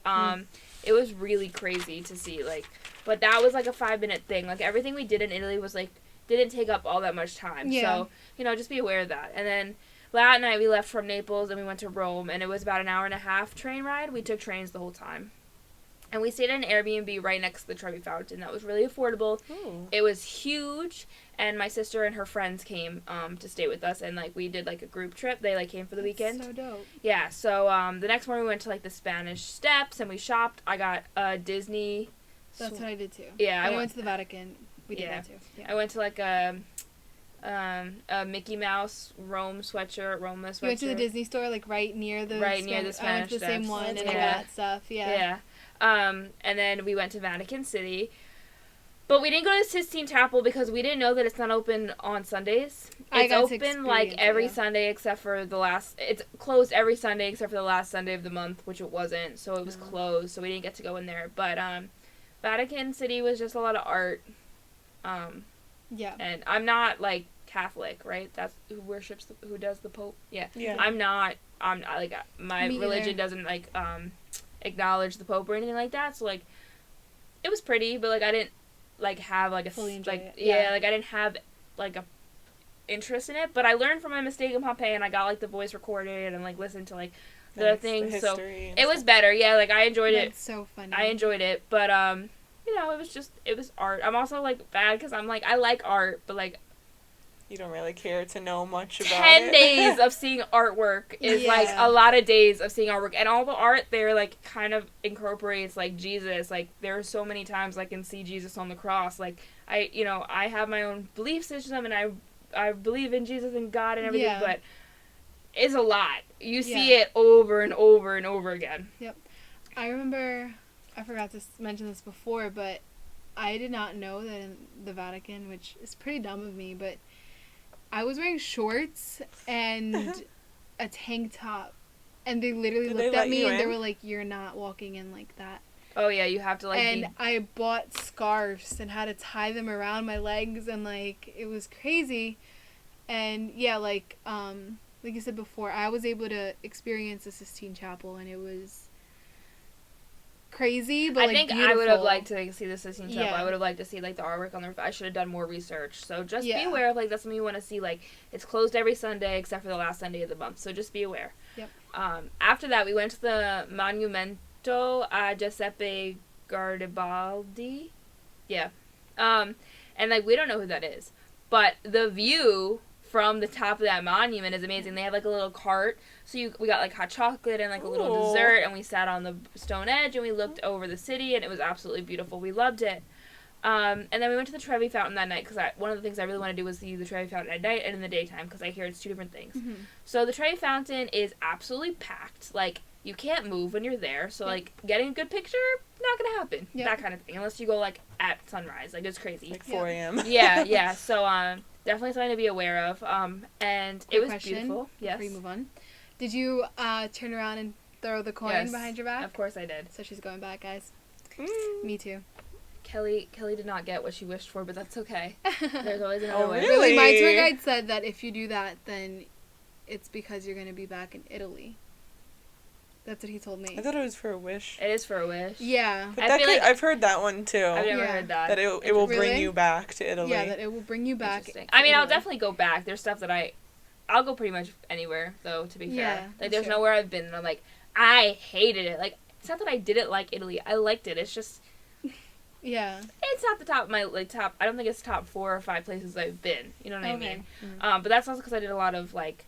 B: It was really crazy to see. Like, but that was like a 5-minute thing. Like everything we did in Italy was like didn't take up all that much time.
D: Yeah.
B: So just be aware of that. And then that night we left from Naples and we went to Rome, and it was about an 1.5-hour train ride. We took trains the whole time. And we stayed at an Airbnb right next to the Trevi Fountain. That was really affordable.
C: Ooh.
B: It was huge, and my sister and her friends came to stay with us, and like we did like a group trip. They like came for the weekend.
D: So dope.
B: Yeah. So the next morning we went to like the Spanish Steps and we shopped. I got Disney.
D: That's what I did too.
B: Yeah,
D: When I went to the Vatican. We did
B: Yeah.
D: that too. Yeah.
B: I went to like a Mickey Mouse Roma sweatshirt.
D: You went to the Disney store, like right near the
B: near the
D: I went to the
B: Spanish
D: same
B: Steps.
D: one, and I
B: Yeah.
D: got stuff. Yeah.
B: Yeah. And then we went to Vatican City. But we didn't go to the Sistine Chapel because we didn't know that it's not open on Sundays.
D: I
B: It's
D: got to
B: open like
D: experience it,
B: every
D: yeah.
B: Sunday except for it's closed every Sunday except for the last Sunday of the month, which it wasn't. So it was closed, so we didn't get to go in there. But Vatican City was just a lot of art.
D: Yeah.
B: And I'm not like Catholic, right? That's who does the Pope. Yeah.
C: Yeah.
B: I'm not like my
D: Me
B: religion
D: either.
B: doesn't like acknowledge the Pope or anything like that. So like it was pretty, but like I didn't like have like a
D: Fully enjoy
B: like
D: it.
B: yeah,
D: Yeah.
B: like I didn't have like a interest in it, but I learned from my mistake in Pompeii, and I got like the voice recorded and like listened to like the things. So
C: history and
B: it was
C: stuff.
B: better. Yeah, like I enjoyed it.
D: That's so funny.
B: I enjoyed it, but you know, it was art. I'm also like bad because I'm like I like art, but like
C: You don't really care to know much about
B: 10
C: it.
B: days of seeing artwork is like
D: Yeah.
B: a lot of days of seeing artwork, and all the art there like kind of incorporates like Jesus. Like there are so many times I can see Jesus on the cross. Like I have my own belief system, and I believe in Jesus and God and everything,
D: Yeah.
B: but it's a lot. You see
D: Yeah.
B: it over and over and over again.
D: I remember, I forgot to mention this before, but I did not know that in the Vatican, which is pretty dumb of me, but I was wearing shorts and a tank top, and they literally
C: Did they
D: looked
C: let
D: at me
C: you
D: and they
C: in?
D: were like, "You're not walking in like that."
B: Oh yeah, you have to like
D: And
B: be
D: I bought scarves and had to tie them around my legs, and like it was crazy. And yeah, like you said before, I was able to experience the Sistine Chapel, and it was crazy, but
B: I
D: like
B: think
D: beautiful.
B: I would have liked to like, see the Sistine Chapel.
D: Yeah.
B: I would have liked to see like the artwork on there. I should have done more research. So just be
D: Yeah.
B: aware of like that's something you want to see. Like it's closed every Sunday except for the last Sunday of the month. So just be aware.
D: Yep.
B: After that, we went to the Monumento a Giuseppe Garibaldi. Yeah. And like we don't know who that is, but the view from the top of that monument is amazing. They have like a little cart, so we got like hot chocolate and like a little
C: Ooh.
B: dessert, and we sat on the stone edge and we looked over the city, and it was absolutely beautiful. We loved it. And then we went to the Trevi Fountain that night because one of the things I really want to do was see the Trevi Fountain at night and in the daytime because I hear it's two different things.
D: Mhm.
B: So the Trevi Fountain is absolutely packed. Like you can't move when you're there, so
D: Yep.
B: like getting a good picture not gonna happen.
D: Yep.
B: That kind of thing, unless you go like at sunrise. Like it's crazy.
C: Like 4 a.m.
B: yeah. So definitely something to be aware of. And it
D: Quick
B: was
D: question
B: beautiful. Yes.
D: Before you move on, did you turn around and throw the coin
B: Yes.
D: behind your back?
B: Of course I did.
D: So she's going back, guys.
C: Mm.
D: Me too.
B: Kelly did not get what she wished for, but that's okay. There's always another
C: Oh,
B: way.
C: really?
D: My tour guide said that if you do that, then it's because you're going to be back in Italy. That's what he told me.
C: I thought it was for a wish.
B: It is for a wish.
D: Yeah.
C: But
B: I
C: that
B: feel
C: could,
B: like-
C: I've heard that one too.
B: I've never
D: Yeah.
B: heard that.
C: That it will bring
D: Really?
C: you back to Italy.
D: Yeah, that it will bring you back.
B: Interesting. I mean, I'll
D: Italy.
B: definitely go back. There's stuff that I'll go pretty much anywhere, though, to be
D: Yeah,
B: fair. Like,
D: that's
B: there's
D: true.
B: nowhere I've been and I'm like, I hated it. Like, it's not that I didn't like Italy. I liked it. It's just,
D: Yeah.
B: it's not the top of my, like, top, I don't think it's top 4 or 5 places I've been. You know what I
D: Okay.
B: mean?
D: Mm.
B: But that's also because I did a lot of, like,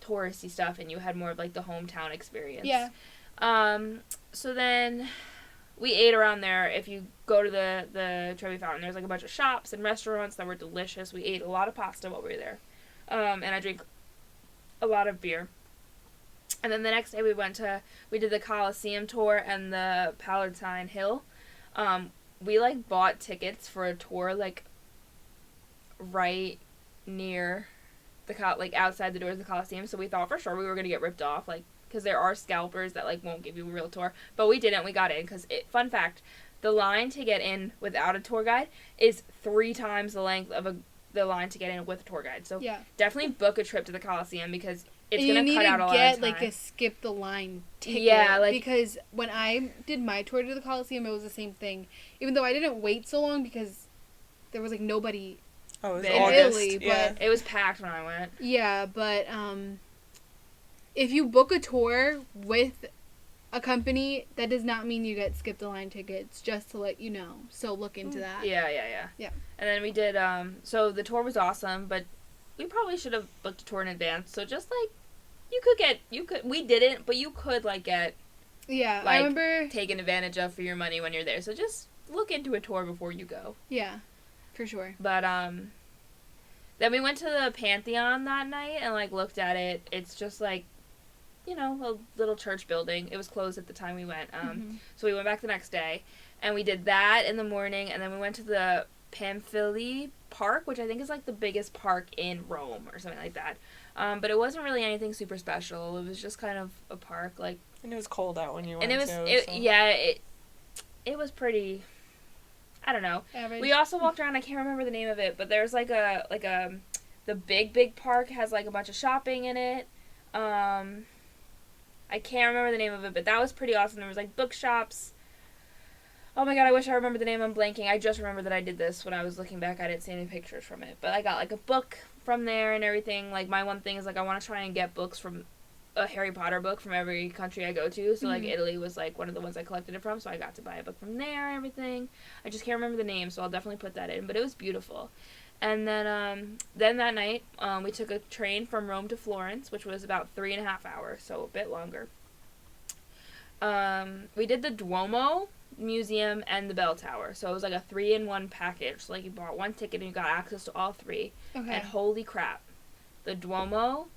B: touristy stuff and you had more of, like, the hometown experience.
D: Yeah.
B: So then we ate around there. If you go to the Trevi Fountain, there's like a bunch of shops and restaurants that were delicious. We ate a lot of pasta while we were there. And I drank a lot of beer. And then the next day we did the Colosseum tour and the Palatine Hill. We like bought tickets for a tour like right near like outside the doors of the Colosseum, so we thought for sure we were going to get ripped off, like, because there are scalpers that like won't give you a real tour, but we didn't. We got in because fun fact, the line to get in without a tour guide is 3 times the length of the line to get in with a tour guide. So
D: Yeah.
B: definitely book a trip to the Colosseum because it's
D: And
B: going
D: you
B: to
D: need
B: cut out a
D: to
B: lot
D: get
B: of time.
D: like a skip the line ticket.
B: Yeah, like-
D: because when I did my tour to the Coliseum, it was the same thing. Even though I didn't wait so long because there was like nobody.
C: Oh, it was
B: In
C: August.
D: Italy,
C: yeah.
D: but-
B: It was packed when I went.
D: Yeah, but if you book a tour with a company, that does not mean you get skip the line tickets. Just to let you know. So look into that.
B: Yeah.
D: Yeah.
B: And then we did, so the tour was awesome, but we probably should have booked a tour in advance. So just like, we didn't, but you could like get
D: Yeah,
B: Like-
D: I remember.
B: taken advantage of for your money when you're there. So just look into a tour before you go.
D: Yeah, for sure.
B: But, then we went to the Pantheon that night and like looked at it. It's just like, you know, a little church building. It was closed at the time we went.
D: Mhm.
B: So we went back the next day, and we did that in the morning, and then we went to the Pamphili Park, which I think is like the biggest park in Rome or something like that. But it wasn't really anything super special. It was just kind of a park, like,
C: And it was cold out when you went
B: and it was,
C: too, so.
B: it was pretty, I don't know.
D: Average.
B: We also walked around, I can't remember the name of it, but there's like the big park has like a bunch of shopping in it. I can't remember the name of it, but that was pretty awesome. There was like bookshops. Oh my god, I wish I remembered the name. I'm blanking. I just remember that I did this when I was looking back. I didn't see any pictures from it. But I got, like, a book from there and everything. Like, my one thing is, like, I want to try and get books from a Harry Potter book from every country I go to. So, like, Italy was, like, one of the ones I collected it from. So I got to buy a book from there and everything. I just can't remember the name, so I'll definitely put that in. But it was beautiful. And then that night, we took a train from Rome to Florence, which was about 3.5 hours, so a bit longer. We did the Duomo Museum and the Bell Tower, so it was like a 3-in-1 package. So, like, you bought one ticket and you got access to all three.
D: Okay.
B: And holy crap, the Duomo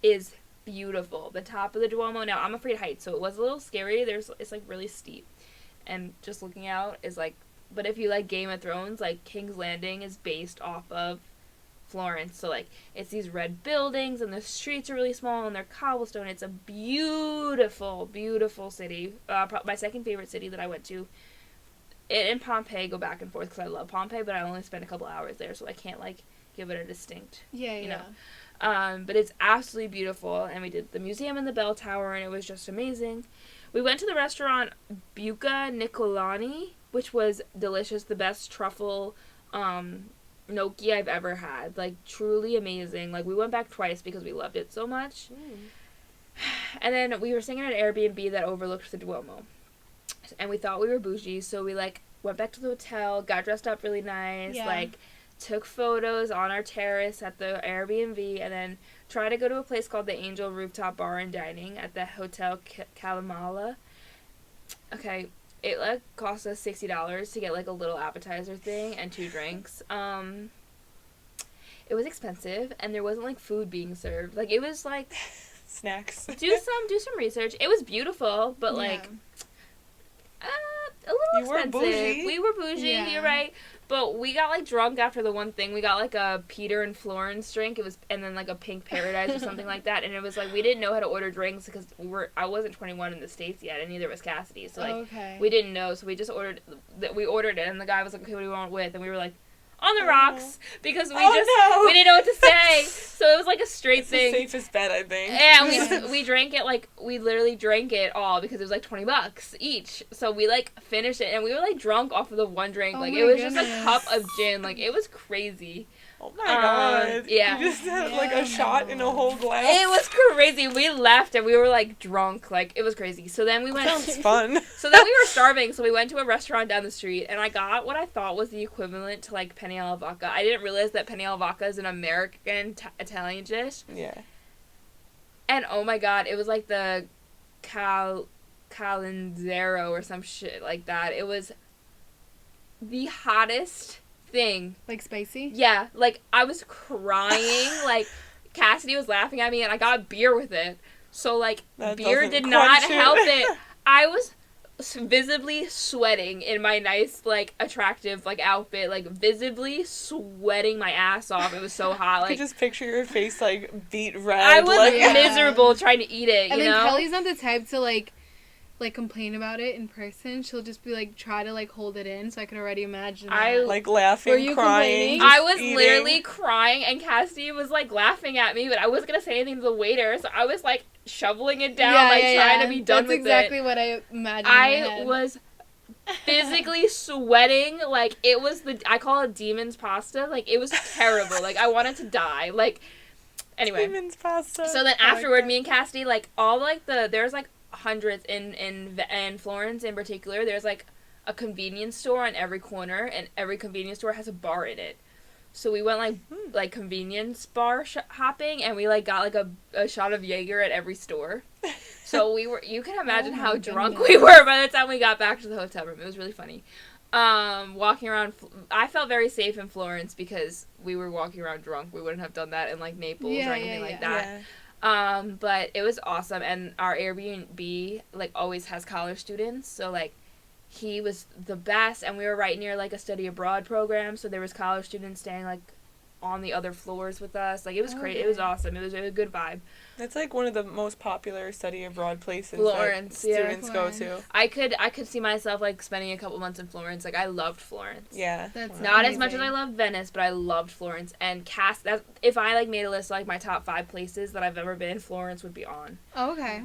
B: is beautiful. The top of the Duomo, now I'm afraid of heights, so it was a little scary. It's like really steep, and just looking out is like. But if you like Game of Thrones, like King's Landing is based off of Florence, so like it's these red buildings and the streets are really small and they're cobblestone. It's a beautiful, beautiful city. My second favorite city that I went to. It and Pompeii go back and forth because I love Pompeii, but I only spent a couple hours there, so I can't like give it a distinct. You know. But it's absolutely beautiful, and we did the museum and the bell tower, and it was just amazing. We went to the restaurant Buca Nicolani, which was delicious, the best truffle gnocchi I've ever had. Like, truly amazing. Like, we went back twice because we loved it so much. And then we were staying at an Airbnb that overlooked the Duomo. And we thought we were bougie, so we, like, went back to the hotel, got dressed up really nice, like, took photos on our terrace at the Airbnb, and then tried to go to a place called the Angel Rooftop Bar and Dining at the Hotel Calamala. Okay, it like cost us $60 to get like a little appetizer thing and 2 drinks. It was expensive, and there wasn't like food being served. Like, it was like
C: snacks.
B: do some research. It was beautiful, but like a little expensive.
C: Bougie.
B: We were bougie.
D: Yeah.
B: You're right. But we got like drunk after the one thing. We got like a Peter and Florence drink. It was, and then like a Pink Paradise or something like that. And it was like we didn't know how to order drinks because I wasn't 21 in the States yet, and neither was Cassidy. So like we didn't know. So we just ordered it, and the guy was like, "Okay, what do you want with?" And we were like, "On the rocks," because we didn't know what to say. So it was like a straight thing.
C: The safest bet, I think.
B: And we drank it, like, we literally drank it all because it was like $20 each. So we like finished it, and we were like drunk off of the one drink. Like, it was just a cup of gin. Like, it was crazy.
C: Oh my god.
B: Yeah.
C: You just had like a shot in a whole glass.
B: It was crazy. We left and we were like drunk. Like, it was crazy. So then we went.
C: Sounds fun.
B: So then we were starving. So we went to a restaurant down the street, and I got what I thought was the equivalent to like penne alla vodka. I didn't realize that penne alla vodka is an American Italian dish.
C: Yeah.
B: And oh my god, it was like the Calanzaro or some shit like that. It was the hottest thing.
D: Like spicy?
B: Yeah, like I was crying. Like Cassidy was laughing at me, and I got beer with it. So like
C: That
B: beer
C: doesn't
B: did not
C: quench it.
B: help it. I was visibly sweating in my nice, like, attractive, like, outfit, like, visibly sweating my ass off. It was so hot.
C: I
B: Like,
C: could just picture your face, like, beat red.
B: I was
C: like,
B: miserable trying to eat it,
D: And
B: you
D: then
B: know?
D: Kelly's not the type to like complain about it in person. She'll just be like try to like hold it in. So I can already imagine that.
C: like laughing,
D: Were you
C: crying.
D: complaining?
B: I was
C: eating.
B: literally crying, and Cassidy was, like, laughing at me, but I wasn't going to say anything to the waiter, so I was, like, shoveling it down, trying to be done with
D: That's exactly
B: it.
D: what I imagined. In my
B: I
D: head.
B: was physically sweating. Like, it was I call it demon's pasta. Like, it was terrible. Like, I wanted to die. Like, anyway.
C: Demon's pasta.
B: So then
C: I like
B: afterward,
C: that.
B: me and Cassidy, like, all, like, there's, like, hundreds in Florence in particular. There's, like, a convenience store on every corner, and every convenience store has a bar in it. So we went, like convenience bar hopping, and we, like, got, like, a shot of Jaeger at every store. So you can imagine
D: Oh my
B: how drunk
D: goodness.
B: we were by the time we got back to the hotel room. It was really funny. Walking around, I felt very safe in Florence because we were walking around drunk. We wouldn't have done that in, like, Naples or anything like that.
C: Yeah.
B: But it was awesome, and our Airbnb, like, always has college students, so, like, he was the best, and we were right near, like, a study abroad program, so there was college students staying, like, on the other floors with us. Like, it was great. It was awesome. It was a good vibe.
C: That's like one of the most popular study abroad places
B: Florence,
C: that
B: yeah.
C: students go to.
B: I could see myself, like, spending a couple months in Florence. Like, I loved Florence.
C: Yeah.
D: That's
B: Not as much as
D: amazing.
B: I loved Venice, but I loved Florence. And if I, like, made a list of, like, my top 5 places that I've ever been, Florence would be on.
D: Oh, okay.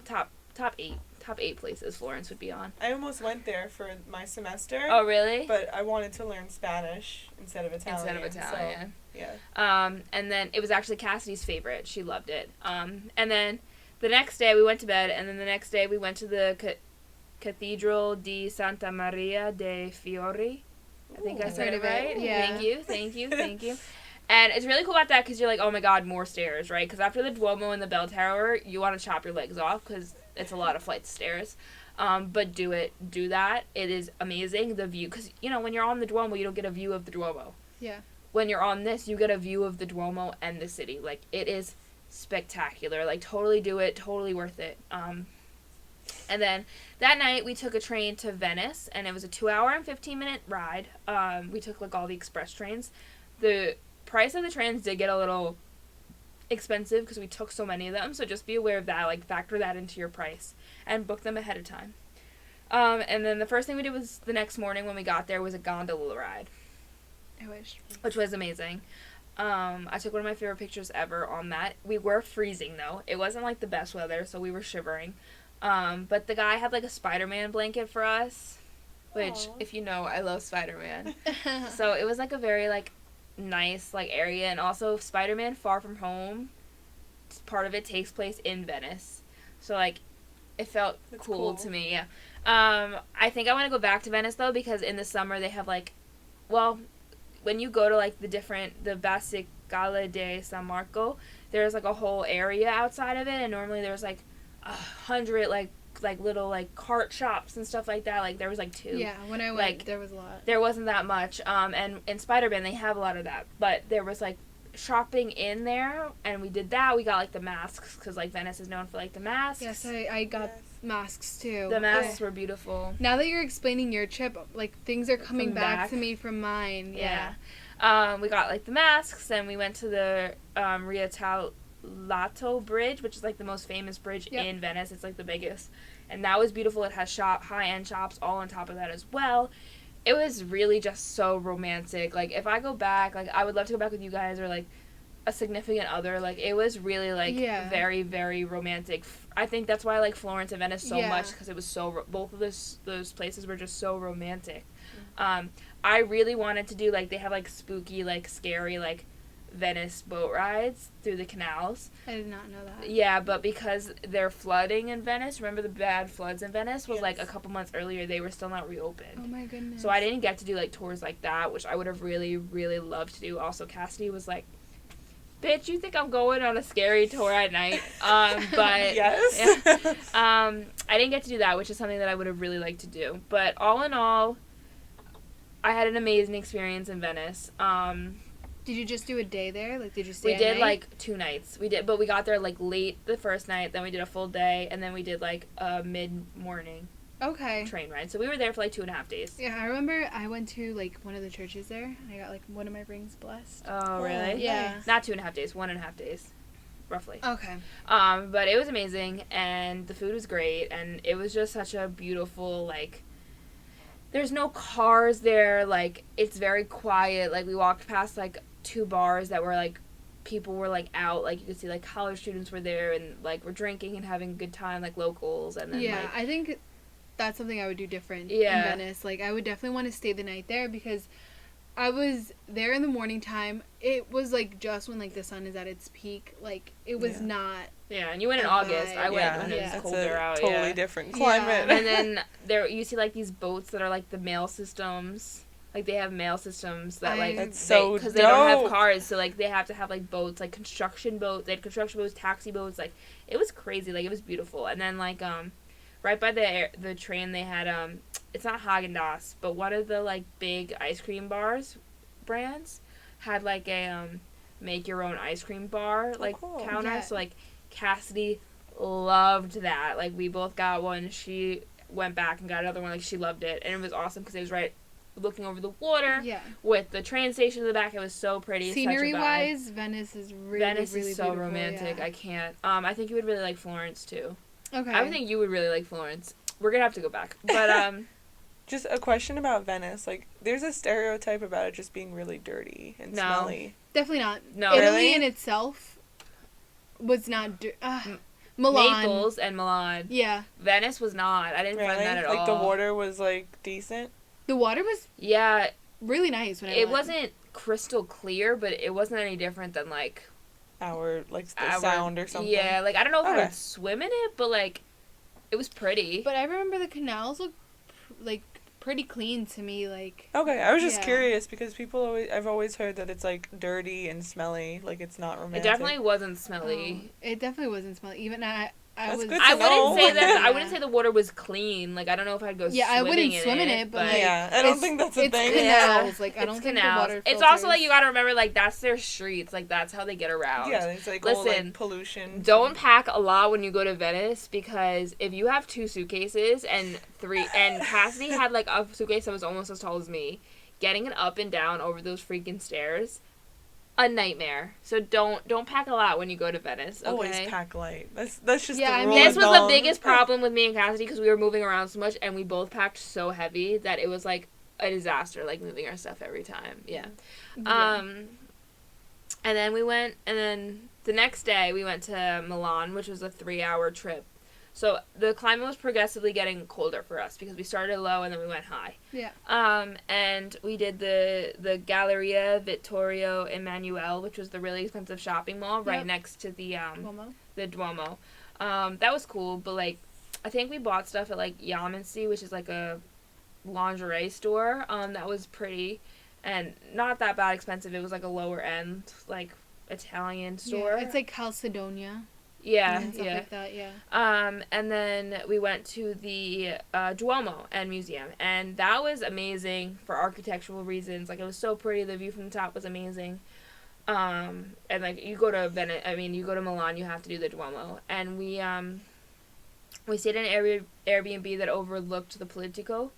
B: Top 8. top 8 places Florence would be on.
C: I almost went there for my semester.
B: Oh, really?
C: But I wanted to learn Spanish instead of Italian.
B: So,
C: yeah.
B: And then it was actually Cassidy's favorite. She loved it. And then the next day we went to bed, and then the next day we went to the Cathedral di Santa Maria dei Fiori. I think I said it right.
D: Yeah.
B: Thank you. And it's really cool about that because you're like, oh my god, more stairs, right? Because after the Duomo and the bell tower, you want to chop your legs off because it's a lot of flights of stairs. But do that. It is amazing, the view. Because, when you're on the Duomo, you don't get a view of the Duomo.
D: Yeah.
B: When you're on this, you get a view of the Duomo and the city. Like, it is spectacular. Like, totally do it. Totally worth it. And then that night we took a train to Venice, and it was a 2-hour and 15-minute ride. We took like all the express trains. The price of the trains did get a little expensive because we took so many of them, so just be aware of that. Like, factor that into your price and book them ahead of time. And then the first thing we did was the next morning when we got there was a gondola ride.
D: I wish.
B: Which was amazing. I took one of my favorite pictures ever on that. We were freezing though. It wasn't like the best weather, so we were shivering. But the guy had like a Spider-Man blanket for us, which,
C: Aww.
B: if you know, I love Spider-Man. So it was like a very like nice like area, and also Spider-Man Far From Home, part of it takes place in Venice. So like it felt cool to me, yeah. I think I want to go back to Venice though, because in the summer they have like, well, when you go to like the Basicale di San Marco, there's like a whole area outside of it, and normally there's like 100 like little like cart shops and stuff like that. Like there was like 2.
D: Yeah, when I went, there was a lot.
B: There wasn't that much. And in Spider-Man they have a lot of that, but there was like shopping in there, and we did that. We got like the masks because like Venice is known for like the masks.
D: Yes, I got masks too.
B: The masks were beautiful.
D: Now that you're explaining your trip, like things are coming back to me from mine.
B: Yeah. We got like the masks, and we went to the Rialto Bridge, which is like the most famous bridge in Venice. It's like the biggest, and that was beautiful. It has high-end shops all on top of that as well. It was really just so romantic. Like if I go back, like I would love to go back with you guys or like a significant other. Like it was really like very, very romantic. I think that's why I like Florence and Venice so much, because it was so both of those places were just so romantic. I really wanted to do like, they have like spooky, like scary, like Venice boat rides through the canals.
D: I did not know that.
B: Yeah, but because they're flooding in Venice, remember the bad floods in Venice was like a couple months earlier, they were still not reopened.
D: Oh my goodness.
B: So I didn't get to do like tours like that, which I would have really, really loved to do. Also, Cassidy was like, bitch, you think I'm going on a scary tour at night? But
C: yes.
B: I didn't get to do that, which is something that I would have really liked to do. But all in all, I had an amazing experience in Venice.
D: Did you just do a day there? Like, did you stay?
B: We did like 2 nights. We did, but we got there like late the first night. Then we did a full day, and then we did like a mid-morning train ride. So we were there for like 2.5 days.
D: Yeah, I remember I went to like one of the churches there, and I got like one of my rings blessed.
B: Oh, really?
D: Yeah.
B: Not 2.5 days, 1.5 days, roughly.
D: Okay.
B: But it was amazing, and the food was great, and it was just such a beautiful, like, there's no cars there, like, it's very quiet. Like, we walked past like 2 bars that were like, people were like out, like you could see like college students were there and like were drinking and having a good time, like locals. And then like,
D: I think that's something I would do different
B: in
D: Venice. Like I would definitely want to stay the night there, because I was there in the morning time. It was like just when like the sun is at its peak. Like it was not.
B: Yeah, and you went in August. I went when it was colder out.
C: Totally different climate.
B: And then there you see like these boats that are like the mail systems. Like they have mail systems that like
C: that's so
B: because they don't have cars, so like they have to have like boats, like construction boats. They had construction boats, taxi boats. Like it was crazy. Like it was beautiful. And then like right by the train they had it's not Haagen-Dazs, but one of the like big ice cream brands had like a make your own ice cream bar like counter.
D: Yeah.
B: So like Cassidy loved that. Like we both got one. She went back and got another one. Like she loved it, and it was awesome because it was right looking over the water with the train station in the back. It was so pretty.
D: Scenery wise, Venice is really
B: so
D: beautiful,
B: romantic. I can't. I think you would really like Florence too.
D: Okay.
B: I would think you would really like Florence. We're gonna have to go back, but
C: just a question about Venice. Like, there's a stereotype about it just being really dirty and smelly.
D: Definitely not.
B: No,
D: Italy
C: really?
D: in itself was not. Milan.
B: Naples and Milan.
D: Yeah.
B: Venice was not. I didn't find that at all.
C: Like the water was like decent.
D: The water was
B: Yeah,
D: really nice when I
B: it
D: went.
B: wasn't crystal clear, but it wasn't any different than like
C: Our sound or something.
B: Yeah, like I don't know if I
C: Okay.
B: would swim in it, but like it was pretty.
D: But I remember the canals looked like pretty clean to me. Like
C: Okay, I was just
D: Yeah.
C: curious because I've always heard that it's like dirty and smelly, like it's not
B: It
C: romantic.
B: definitely wasn't smelly.
D: it definitely wasn't smelly. Even I
C: That's
D: was.
C: good
B: I
C: to
B: wouldn't
C: know.
B: say that. I
D: Yeah.
B: wouldn't say the water was clean. Like I don't know if I'd go.
D: Yeah, I
B: swimming
D: wouldn't
B: in
D: swim in it, but, like,
C: Yeah, I don't
D: it's-
C: think that's a
D: it's
C: thing.
D: canals. Like I
B: It's
D: don't think
B: canals.
D: the water.
B: It's also like
D: filters-
B: you gotta remember, like that's their streets. Like that's how they get around.
C: Yeah, it's like all
B: Listen,
C: like pollution.
B: Don't pack a lot when you go to Venice because if you have 2 suitcases and Cassidy had like a suitcase that was almost as tall as me, getting it up and down over those freaking stairs, a nightmare. So don't pack a lot when you go to Venice. Okay.
C: Always pack light. That's just
D: Yeah,
C: the
D: I
C: rule
D: mean-
C: of
B: This was the
C: thumb.
B: biggest problem with me and Cassidy because we were moving around so much and we both packed so heavy that it was like a disaster, like moving our stuff every time. Yeah.
D: Yeah.
B: And then the next day we went to Milan, which was a 3-hour trip. So the climate was progressively getting colder for us because we started low and then we went high.
D: Yeah.
B: And we did the Galleria Vittorio Emanuele, which was the really expensive shopping mall right
D: Yep.
B: next to the
D: Cuomo.
B: Duomo. That was cool, but like I think we bought stuff at like Yamansi, which is like a lingerie store. That was pretty and not that bad expensive. It was like a lower end like Italian store.
D: Yeah, it's like Calcedonia.
B: Yeah,
D: And stuff
B: yeah.
D: like that. Yeah.
B: And then we went to the Duomo and museum, and that was amazing for architectural reasons. Like it was so pretty. The view from the top was amazing. And like you go to you go to Milan, you have to do the Duomo. And we stayed in an Airbnb that overlooked the Politico,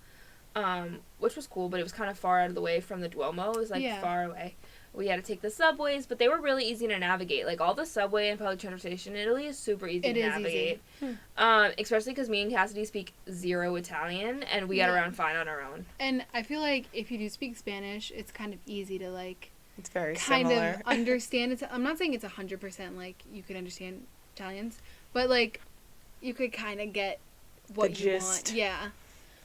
B: which was cool, but it was kind of far out of the way from the Duomo. It was like
D: Yeah.
B: far away. We had to take the subways, but they were really easy to navigate. Like all the subway and public transportation in Italy is super easy
D: It
B: to
D: is
B: navigate.
D: easy.
B: Especially because me and Cassidy speak 0 Italian, and we got
D: Yeah.
B: around fine on our own.
D: And I feel like if you do speak Spanish, it's kind of easy to like
C: It's very
D: kind
C: similar.
D: of understand it. I'm not saying it's 100% like you could understand Italians, but like you could kind of get what
C: The
D: you
C: gist.
D: want. Yeah.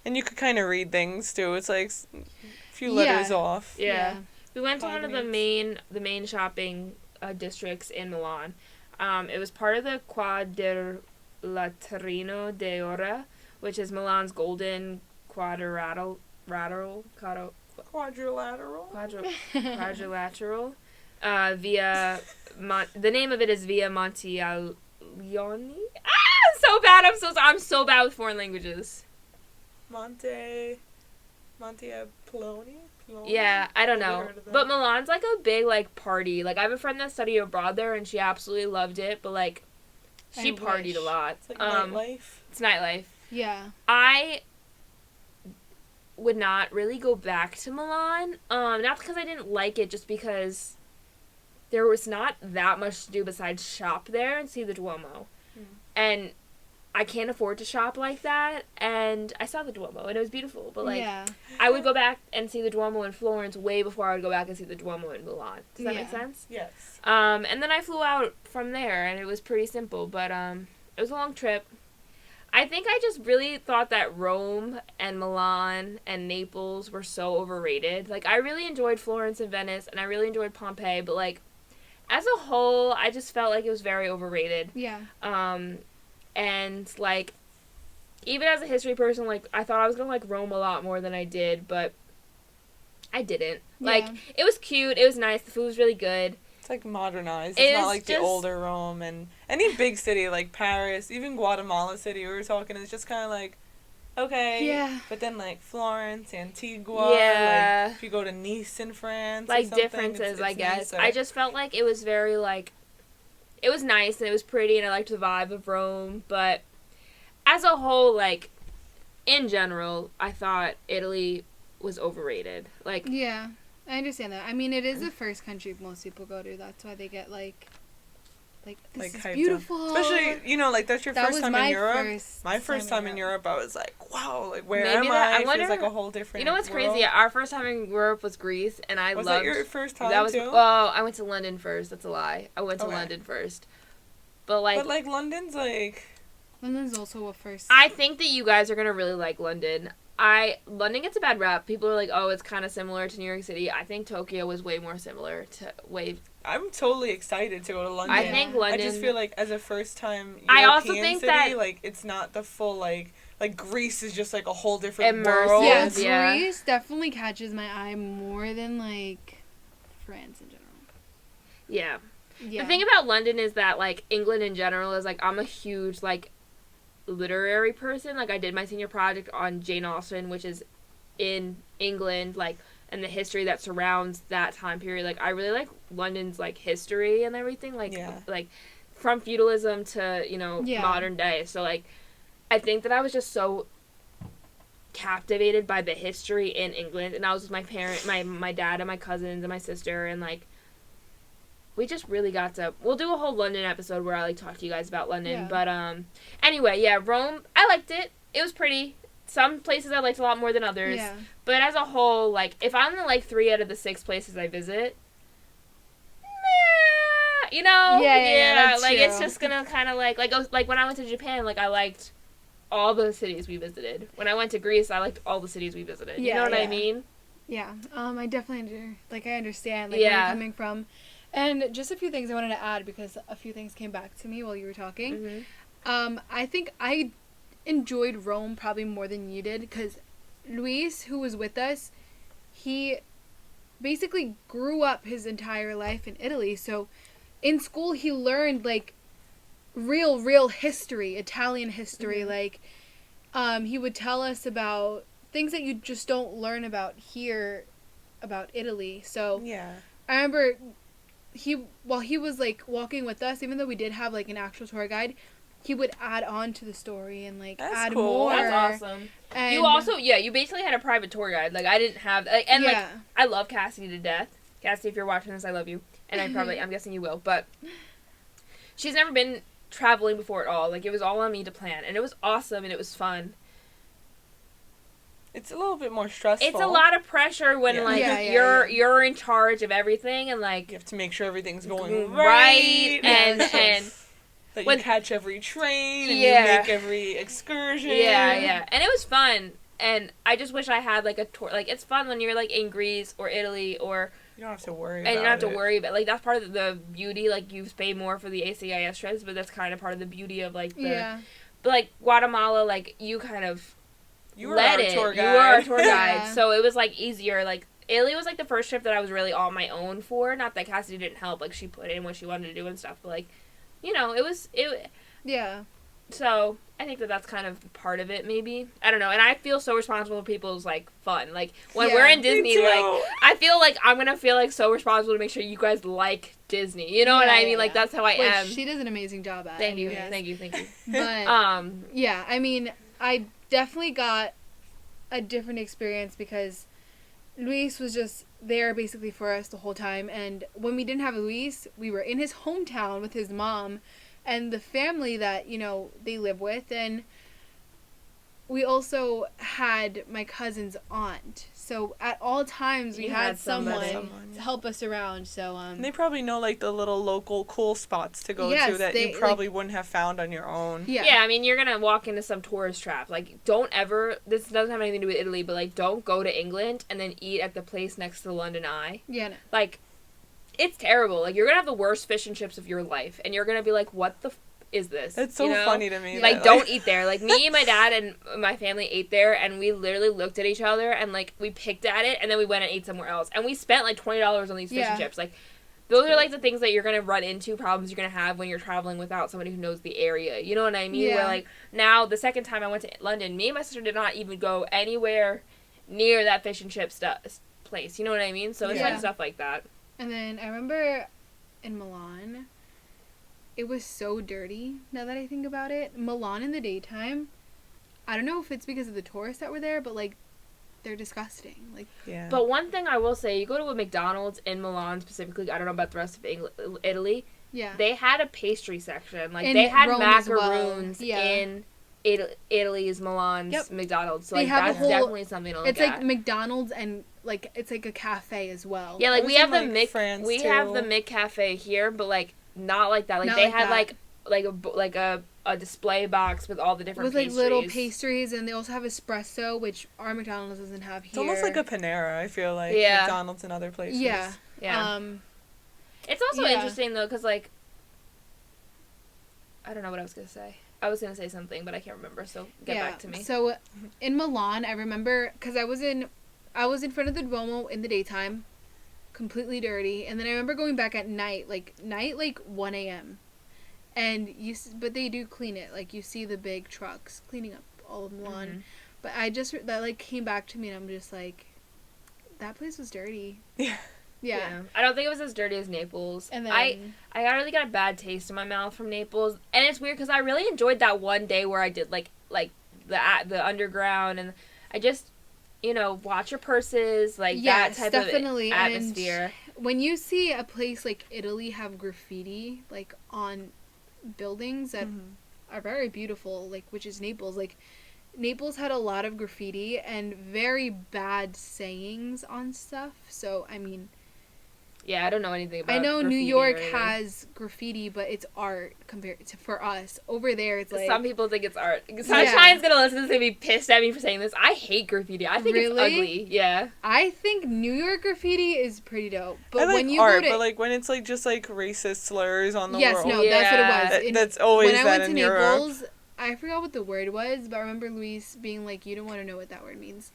C: And you could kind of read things too. It's like a few letters
D: Yeah.
C: off.
B: Yeah. We went to one of the
C: Cognates.
B: main shopping districts in Milan. It was part of the Quadrilaterino d'Oro, which is Milan's golden quadrilateral. Quadrilateral. Via the name of it is Via Montiglione. I'm so bad. I'm so bad with foreign languages.
C: Monteapoloni?
B: Yeah, I don't
C: Never
B: know.
C: heard of that.
B: But Milan's like a big like party. Like I have a friend that studied abroad there and she absolutely loved it, but like she
D: I
B: partied
D: wish.
B: a lot.
C: It's like nightlife.
B: It's nightlife.
D: Yeah.
B: I would not really go back to Milan. Not because I didn't like it, just because there was not that much to do besides shop there and see the Duomo. And I can't afford to shop like that, and I saw the Duomo, and it was beautiful, but, like,
D: yeah.
B: I would go back and see the Duomo in Florence way before I would go back and see the Duomo in Milan. Does that make
D: Yeah.
B: sense?
C: Yes.
B: And then I flew out from there, and it was pretty simple, but, it was a long trip. I think I just really thought that Rome and Milan and Naples were so overrated. Like, I really enjoyed Florence and Venice, and I really enjoyed Pompeii, but, like, as a whole, I just felt like it was very overrated.
D: Yeah.
B: And, like, even as a history person, like, I thought I was gonna like Rome a lot more than I did, but I didn't. Like,
D: Yeah.
B: it was cute, it was nice, the food was really good.
C: It's like modernized.
B: It
C: It's not
B: is
C: like the
B: just-
C: older Rome and any big city like Paris, even Guatemala City we were talking, it's just kind of like, okay.
D: Yeah.
C: But then like Florence, Antigua,
B: Yeah.
C: like if you go to Nice in France, or
B: Like,
C: something,
B: differences, I
C: it's
B: guess.
C: nicer.
B: I just felt like it was very, like, it was nice and it was pretty and I liked the vibe of Rome, but as a whole, like, in general, I thought Italy was overrated. Like,
D: Yeah. I understand that. I mean, it is the first country most people go to. That's why they get like this
C: Like,
D: is
C: hyped up.
D: beautiful.
C: Especially, you know, like that's your
D: That
C: first
D: was
C: time
D: my
C: in Europe.
D: first
C: My first time in Europe, I was like, wow, like where
B: Maybe
C: am
B: that- I
C: I?
B: wonder-
C: Feels like a whole different.
B: you know what's
C: world.
B: crazy? Our first time in Europe was Greece, and I
C: Was
B: loved...
C: that your first time
B: That was
C: too?
B: well. I went to London first. That's a lie. I went to
C: Okay.
B: London first. But
C: But like London's
D: also a first.
B: I think that you guys are gonna really like London. London gets a bad rap. People are like, oh, it's kind of similar to New York City. I think Tokyo was way more similar to
C: I'm totally excited to go to London.
B: I think London.
C: I just feel like as a first time European
B: I also think
C: city,
B: that
C: like it's not the full like Greece is just like a whole different
B: Immersive.
C: world.
D: Yeah,
B: Yeah.
D: Greece definitely catches my eye more than like France in general.
B: Yeah.
D: Yeah.
B: The thing about London is that like England in general is like I'm a huge like literary person. Like I did my senior project on Jane Austen, which is in England, like, and the history that surrounds that time period. Like I really like London's like history and everything. Like like from feudalism to, you know, modern day. So like I think that I was just so captivated by the history in England, and I was with my my dad and my cousins and my sister, and like we just really got to. We'll do a whole London episode where I like talk to you guys about London.
D: Yeah.
B: But anyway, yeah, Rome. I liked it. It was pretty. Some places I liked a lot more than others.
D: Yeah.
B: But as a whole, like if I'm in like 3 out of the 6 places I visit, you know,
D: that's
B: like
D: true.
B: it's just gonna kind of like when I went to Japan, like I liked all the cities we visited. When I went to Greece, I liked all the cities we visited. You
D: Yeah,
B: know what I
D: yeah.
B: mean?
D: Yeah. I definitely I understand like where you're coming from. And just a few things I wanted to add because a few things came back to me while you were talking.
B: Mm-hmm.
D: I think I enjoyed Rome probably more than you did because Luis, who was with us, he basically grew up his entire life in Italy. So in school he learned like real history, Italian history.
B: Mm-hmm.
D: Like he would tell us about things that you just don't learn about here about Italy. So
C: Yeah.
D: I remember while he was like walking with us, even though we did have like an actual tour guide, he would add on to the story and like
C: That's
D: add
C: cool.
D: more.
B: That's awesome.
D: And
B: You also, you basically had a private tour guide. Like I didn't have, like, and like
D: yeah.
B: I love Cassidy to death. Cassidy, if you're watching this, I love you, and I'm guessing you will. But she's never been traveling before at all. Like it was all on me to plan, and it was awesome and it was fun.
C: It's a little bit more stressful.
B: It's a lot of pressure when like you're in charge of everything and like
C: You have to make sure everything's going
B: right and
C: that
B: when-
C: you catch every train and
B: Yeah.
C: you make every excursion.
B: yeah, and it was fun. And I just wish I had like a tour. Like it's fun when you're like in Greece or Italy or
C: You don't have to worry
B: and
C: about
B: you don't have to
C: it.
B: worry about like that's part of the beauty. Like you pay more for the ACIS trips, but that's kind of part of the beauty of like the.
D: Yeah.
B: But like Guatemala, like you kind of
C: You were
B: led
C: our
B: it.
C: tour guide.
B: You were our tour guide,
D: Yeah.
B: so it was like easier. Like Italy was like the first trip that I was really on my own for. Not that Cassidy didn't help. Like she put in what she wanted to do and stuff. But like, you know, it.
D: Yeah.
B: So I think that that's kind of part of it, maybe. I don't know. And I feel so responsible for people's like fun. Like when
D: Yeah,
B: we're in
C: Me
B: Disney,
C: too.
B: like I feel like I'm gonna feel like so responsible to make sure you guys like Disney. You know what
D: Yeah,
B: I mean?
D: yeah,
B: Like
D: yeah.
B: that's how I
D: Which
B: am.
D: she does an amazing job at.
B: Thank you,
D: anyways.
B: thank you, thank you.
D: But yeah, I mean, I definitely got a different experience because Luis was just there basically for us the whole time. And when we didn't have Luis, we were in his hometown with his mom and the family that, you know, they live with. And we also had my cousin's aunt. So at all times we
B: You
D: had
B: had somebody.
D: someone to help us around. So
C: And they probably know like the little local cool spots to go
D: Yes,
C: to that
D: they,
C: you probably wouldn't have found on your own.
D: yeah.
B: Yeah, I mean, you're gonna walk into some tourist trap. Like, don't ever. This doesn't have anything to do with Italy, but like, don't go to England and then eat at the place next to the London Eye.
D: Yeah. No.
B: Like, it's terrible. Like, you're gonna have the worst fish and chips of your life, and you're gonna be like, "What the is this?"
C: It's so
B: You know?
C: funny to me.
B: Like,
C: that,
B: don't eat there. Like, me and my dad and my family ate there, and we literally looked at each other and like we picked at it, and then we went and ate somewhere else, and we spent like $20 on these fish and
D: Yeah.
B: chips. Like, those are like the things that you're gonna run into, problems you're gonna have when you're traveling without somebody who knows the area. You know what I mean?
D: Yeah.
B: Where like now the second time I went to London, me and my sister did not even go anywhere near that fish and chip place. You know what I mean? So it's
D: Yeah.
B: like stuff like that.
D: And then I remember in Milan, it was so dirty, now that I think about it. Milan in the daytime, I don't know if it's because of the tourists that were there, but, like, they're disgusting. Like,
C: Yeah.
B: But one thing I will say, you go to a McDonald's in Milan specifically, I don't know about the rest of Italy,
D: yeah.
B: they had a pastry section. Like,
D: In
B: they had
D: Rome as well.
B: macaroons
D: Yeah.
B: in Italy's, Milan's
D: Yep.
B: McDonald's. So,
D: They
B: like,
D: have the
B: that's
D: whole-
B: definitely something to look
D: It's
B: at.
D: like McDonald's and, like, it's like a cafe as well.
B: Yeah,
C: I
B: like,
C: was
B: we have
C: in,
B: the
C: like,
B: Mick,
C: France,
B: we have
C: too.
B: the Mick Cafe here, but, like, not like that. Like,
D: Not
B: they
D: like
B: had,
D: that.
B: like, a display box with all the different
D: with like
B: pastries.
D: little pastries, and they also have espresso, which our McDonald's doesn't have here.
C: It's almost like a Panera, I feel like.
B: Yeah.
C: McDonald's and other places.
D: Yeah.
B: Yeah. It's also
D: Yeah.
B: interesting though, because like, I don't know what I was gonna say. I was gonna say something, but I can't remember. So get back to me.
D: So in Milan, I remember because I was in front of the Duomo in the daytime, completely dirty, and then I remember going back at night, like 1 a.m. And but they do clean it. Like you see the big trucks cleaning up all of Milan.
B: Mhm.
D: But that like came back to me, and I'm just like, that place was dirty.
C: Yeah.
D: Yeah.
B: I don't think it was as dirty as Naples.
D: And then
B: I really got a bad taste in my mouth from Naples, and it's weird because I really enjoyed that one day where I did like the underground, and I just watch your purses, like
D: Yes,
B: that type
D: definitely.
B: of atmosphere.
D: And when you see a place like Italy have graffiti like on buildings that are very beautiful, like which is Naples, like Naples had a lot of graffiti and very bad sayings on stuff. So I mean,
B: Yeah, I don't know anything about.
D: I know New
B: graffiti
D: York
B: or anything.
D: has graffiti, but it's art compared to for us. Over there, it's like
B: Some people think it's art. Sunshine's gonna listen to this and be pissed at me for saying this. I hate graffiti. I think it's
D: Really?
B: ugly. Yeah.
D: I think New York graffiti is pretty dope. But
C: I like
D: when you
C: art,
D: go to
C: but like when it's like just like racist slurs on the
D: yes,
C: world.
D: no, that's what it
B: Yeah.
D: was.
C: That-
D: In-
C: that's always
D: when I
C: that
D: went
C: in
D: to
C: Europe.
D: Naples, I forgot what the word was, but I remember Luis being like, "You don't want to know what that word means,"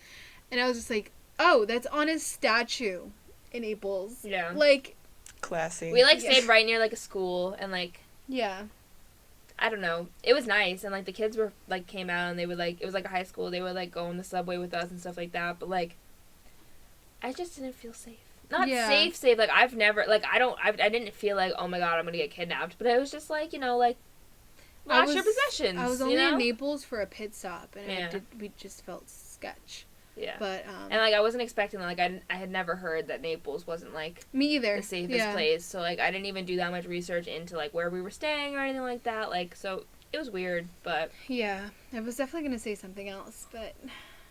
D: and I was just like, "Oh, that's on a statue in Naples."
B: Yeah.
D: Like,
C: Classy.
B: We
D: Yeah.
B: stayed right near like a school, and like
D: yeah,
B: I don't know, it was nice, and like the kids were like came out and they would like it was like a high school. They would like go on the subway with us and stuff like that. But like, I just didn't feel safe. Not
D: Yeah.
B: safe. Like I've never like I didn't feel like, oh my god, I'm gonna get kidnapped. But it was just like like watch your possessions.
D: I was only
B: you know?
D: in Naples for a pit stop, and
B: Yeah.
D: we just felt sketch.
B: Yeah.
D: But
B: And like I wasn't expecting like I had never heard that Naples wasn't like
D: me either.
B: the safest
D: yeah.
B: place. So like I didn't even do that much research into like where we were staying or anything like that. Like so it was weird, but
D: Yeah, I was definitely gonna say something else, but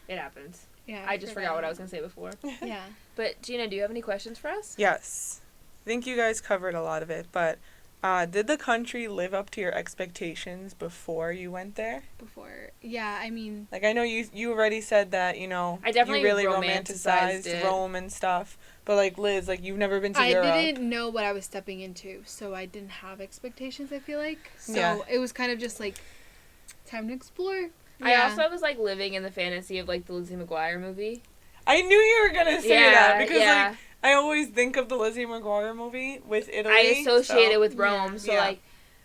B: it happens.
D: yeah,
B: I just forgot what I was gonna say before.
D: Yeah.
B: But Gina, do you have any questions for us?
C: Yes. I think you guys covered a lot of it, but did the country live up to your expectations before you went there?
D: Before, yeah, I mean,
C: Like, I know you already said that,
B: I definitely
C: you really
B: romanticized
C: romanticized
B: it.
C: Rome and stuff. But, like, Liz, like, you've never been to
D: I
C: Europe.
D: didn't know what I was stepping into, so I didn't have expectations, I feel like. So
C: Yeah.
D: it was kind of just like, time to explore.
B: I
D: Yeah.
B: also was like living in the fantasy of like the Lizzie McGuire movie.
C: I knew you were going to say
B: Yeah,
C: that because,
B: yeah.
C: like, I always think of the Lizzie McGuire movie with Italy.
B: I associate it with
D: Yeah.
B: Rome. So
C: Yeah.
B: like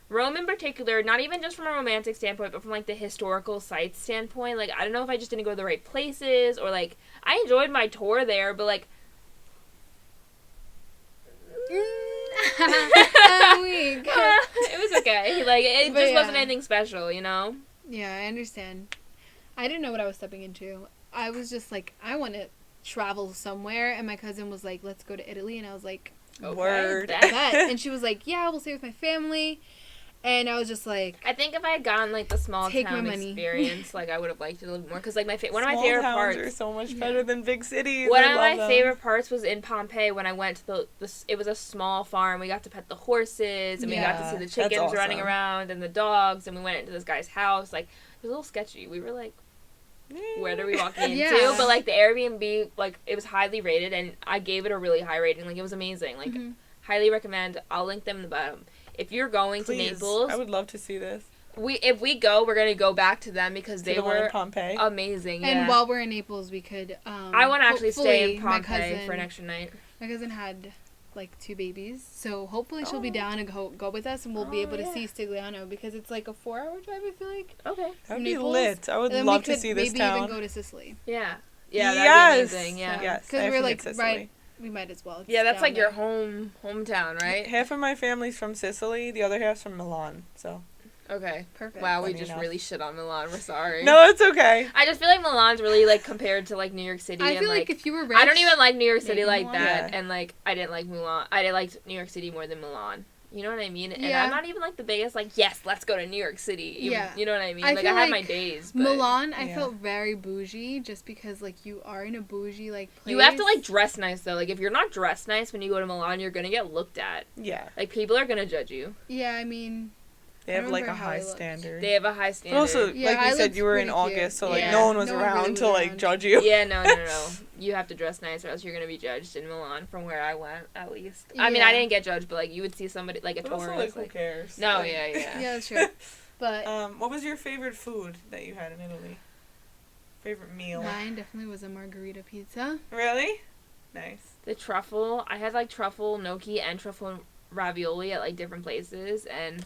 B: Rome in particular, not even just from a romantic standpoint, but from like the historical sites standpoint. Like I don't know if I just didn't go to the right places or like I enjoyed my tour there, but like
D: Weak.
B: it was okay. Like it
D: But
B: just
D: yeah.
B: wasn't anything special, you know?
D: Yeah, I understand. I didn't know what I was stepping into. I was just like, I want to travel somewhere, and my cousin was like, let's go to Italy, and I was like,
B: Okay,
C: Word.
B: bet.
D: bet. And she was like, yeah, we'll stay with my family, and I was just like,
B: I think if I had gotten like the small
D: Take
B: town
D: my money.
B: experience, like I would have liked it a little bit more. Because like one of my
C: Small
B: favorite
C: towns
B: parts.
C: are so much
D: Yeah.
C: better than big cities.
B: One
C: I
B: of
C: love
B: my
C: them.
B: favorite parts was in Pompeii when I went to it was a small farm. We got to pet the horses and we got to
C: Yeah,
B: see the
C: that's
B: chickens running
C: awesome.
B: around and the dogs, and we went into this guy's house. Like it was a little sketchy. We were like, where are we walking into?
D: Yeah.
B: But like the Airbnb, like it was highly rated, and I gave it a really high rating. Like it was amazing. Like
D: Mhm.
B: highly recommend. I'll link them in the bottom. If you're going
C: Please.
B: to Naples,
C: I would love to see this.
B: if we go, we're gonna go back to them because
C: To
B: they
C: the one in
B: were
C: Pompeii.
B: amazing.
D: and
B: yeah.
D: while we're in Naples, we could.
B: I want to actually stay in
D: hopefully
B: Pompeii for an extra night.
D: My cousin had like 2 babies, so hopefully she'll be
C: Oh.
D: down and go with us, and we'll be
B: Oh,
D: able to
B: yeah.
D: see Stigliano because it's like a 4-hour drive. I feel like.
B: Okay.
C: That would be
D: Naples,
C: lit. I would
D: And then
C: love
D: we
C: to
D: could
C: see this
D: maybe
C: town.
D: even go to Sicily.
B: Yeah. Yeah, that'd
C: Yes.
B: be amazing. Yeah.
C: Yes.
D: Because
C: I have
D: we're
C: to
D: like
C: hit Sicily.
D: right. We might as well. It's
B: Yeah, that's
D: down
B: like your
D: there.
B: hometown, right?
C: Half of my family's from Sicily, the other half's from Milan. So
B: Okay.
D: Perfect.
B: Wow, we
C: Funny
B: just
C: enough.
B: really shit on Milan. We're sorry.
C: no, it's okay.
B: I just feel like Milan's really like compared to like New York City.
D: I
B: and,
D: feel like if you were rich,
B: I don't even like New York City
D: maybe
B: like
D: Milan.
B: that,
C: Yeah.
B: and like I didn't like Milan. I liked New York City more than Milan. You know what I mean? And
D: Yeah.
B: I'm not even like the biggest like yes, let's go to New York City.
D: Yeah.
B: You know what I mean?
D: I
B: Like I
D: feel
B: had my
D: like
B: days. But
D: Milan, I
C: Yeah.
D: felt very bougie just because like you are in a bougie like place.
B: you have to like dress nice though. Like if you're not dressed nice when you go to Milan, you're gonna get looked at.
C: Yeah.
B: Like people are gonna judge you.
D: Yeah, I mean,
C: They
D: I
C: have like a
D: remember how
C: high
D: it looked.
C: standard.
B: They have a high
C: But
B: standard.
C: also,
D: Yeah,
C: like
D: I
C: we said,
D: looked
C: you were in
D: pretty cute.
C: August, so like
B: Yeah.
C: no one was
D: No one
C: around
D: really
C: to
D: was
C: like
D: around.
C: judge you.
B: Yeah, no. You have to dress nice or else you're going to be judged in Milan from where I went, at least. I mean, I
D: Yeah.
B: didn't get judged, but, like, you would see somebody, like, a
C: But also,
B: tourist.
C: like, who cares?
B: No,
C: Like-
B: yeah.
D: Yeah, that's true. But
C: What was your favorite food that you had in Italy? Favorite meal?
D: mine definitely was a margarita pizza.
C: Really? Nice.
B: The truffle, I had, like, truffle gnocchi and truffle ravioli at, like, different places, and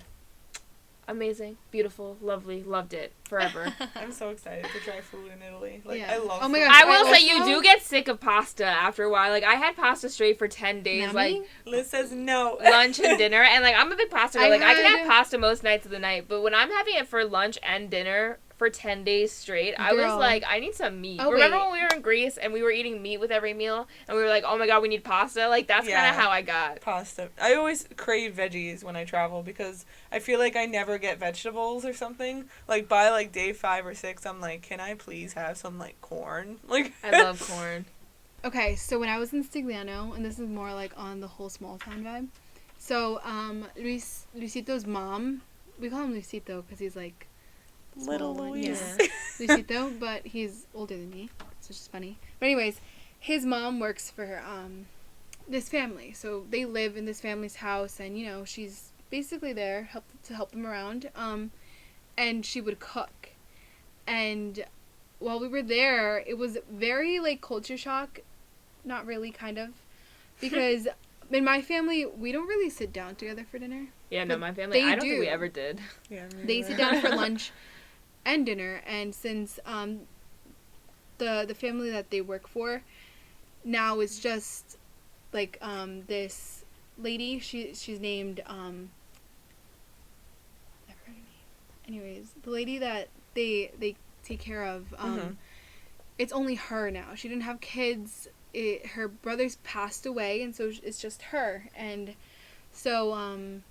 B: amazing, beautiful, lovely, loved it, forever.
C: I'm so excited to try food in Italy. Like,
D: Yeah.
C: I love
D: Oh my
C: food.
D: gosh,
B: I will
D: I
B: say you
D: also-
B: do get sick of pasta after a while. Like, I had pasta straight for 10 days,
D: Nami?
B: like,
C: Liz says no.
B: lunch and dinner, and, like, I'm a big pasta girl.
D: I
B: Like, I can
D: had-
B: have pasta most nights of the night, but when I'm having it for lunch and dinner for 10 days straight, I was
D: Girl.
B: like, I need some meat.
D: Oh,
B: Remember
D: wait.
B: when we were in Greece and we were eating meat with every meal, and we were like, oh my god, we need pasta? Like, that's kind
C: Yeah.
B: of how I got.
C: Pasta. I always crave veggies when I travel because I feel like I never get vegetables or something. Like by like day 5 or 6, I'm like, can I please have some like corn? Like
B: I love corn.
D: Okay, so when I was in Stigliano, and this is more like on the whole small town vibe. So, Luisito's mom, we call him Luisito because he's like the
C: Little
D: small one.
C: Luis.
D: Yeah. Luisito, but he's older than me, so it's just funny. But anyways, his mom works for this family, so they live in this family's house, and you know she's basically there to help them around. And she would cook, and while we were there, it was very like culture shock, not really, kind of, because in my family we don't really sit down together for dinner.
B: Yeah, no,
D: But
B: my family,
D: they
B: I don't think we
D: do.
B: ever did.
C: Yeah, me
D: They
C: neither.
D: sit down for lunch and dinner, and since the family that they work for now is just like this lady, she's named I forgot her name. Anyways, the lady that they take care of,
C: Mhm.
D: it's only her now. She didn't have kids. Her brothers passed away, and so it's just her. And so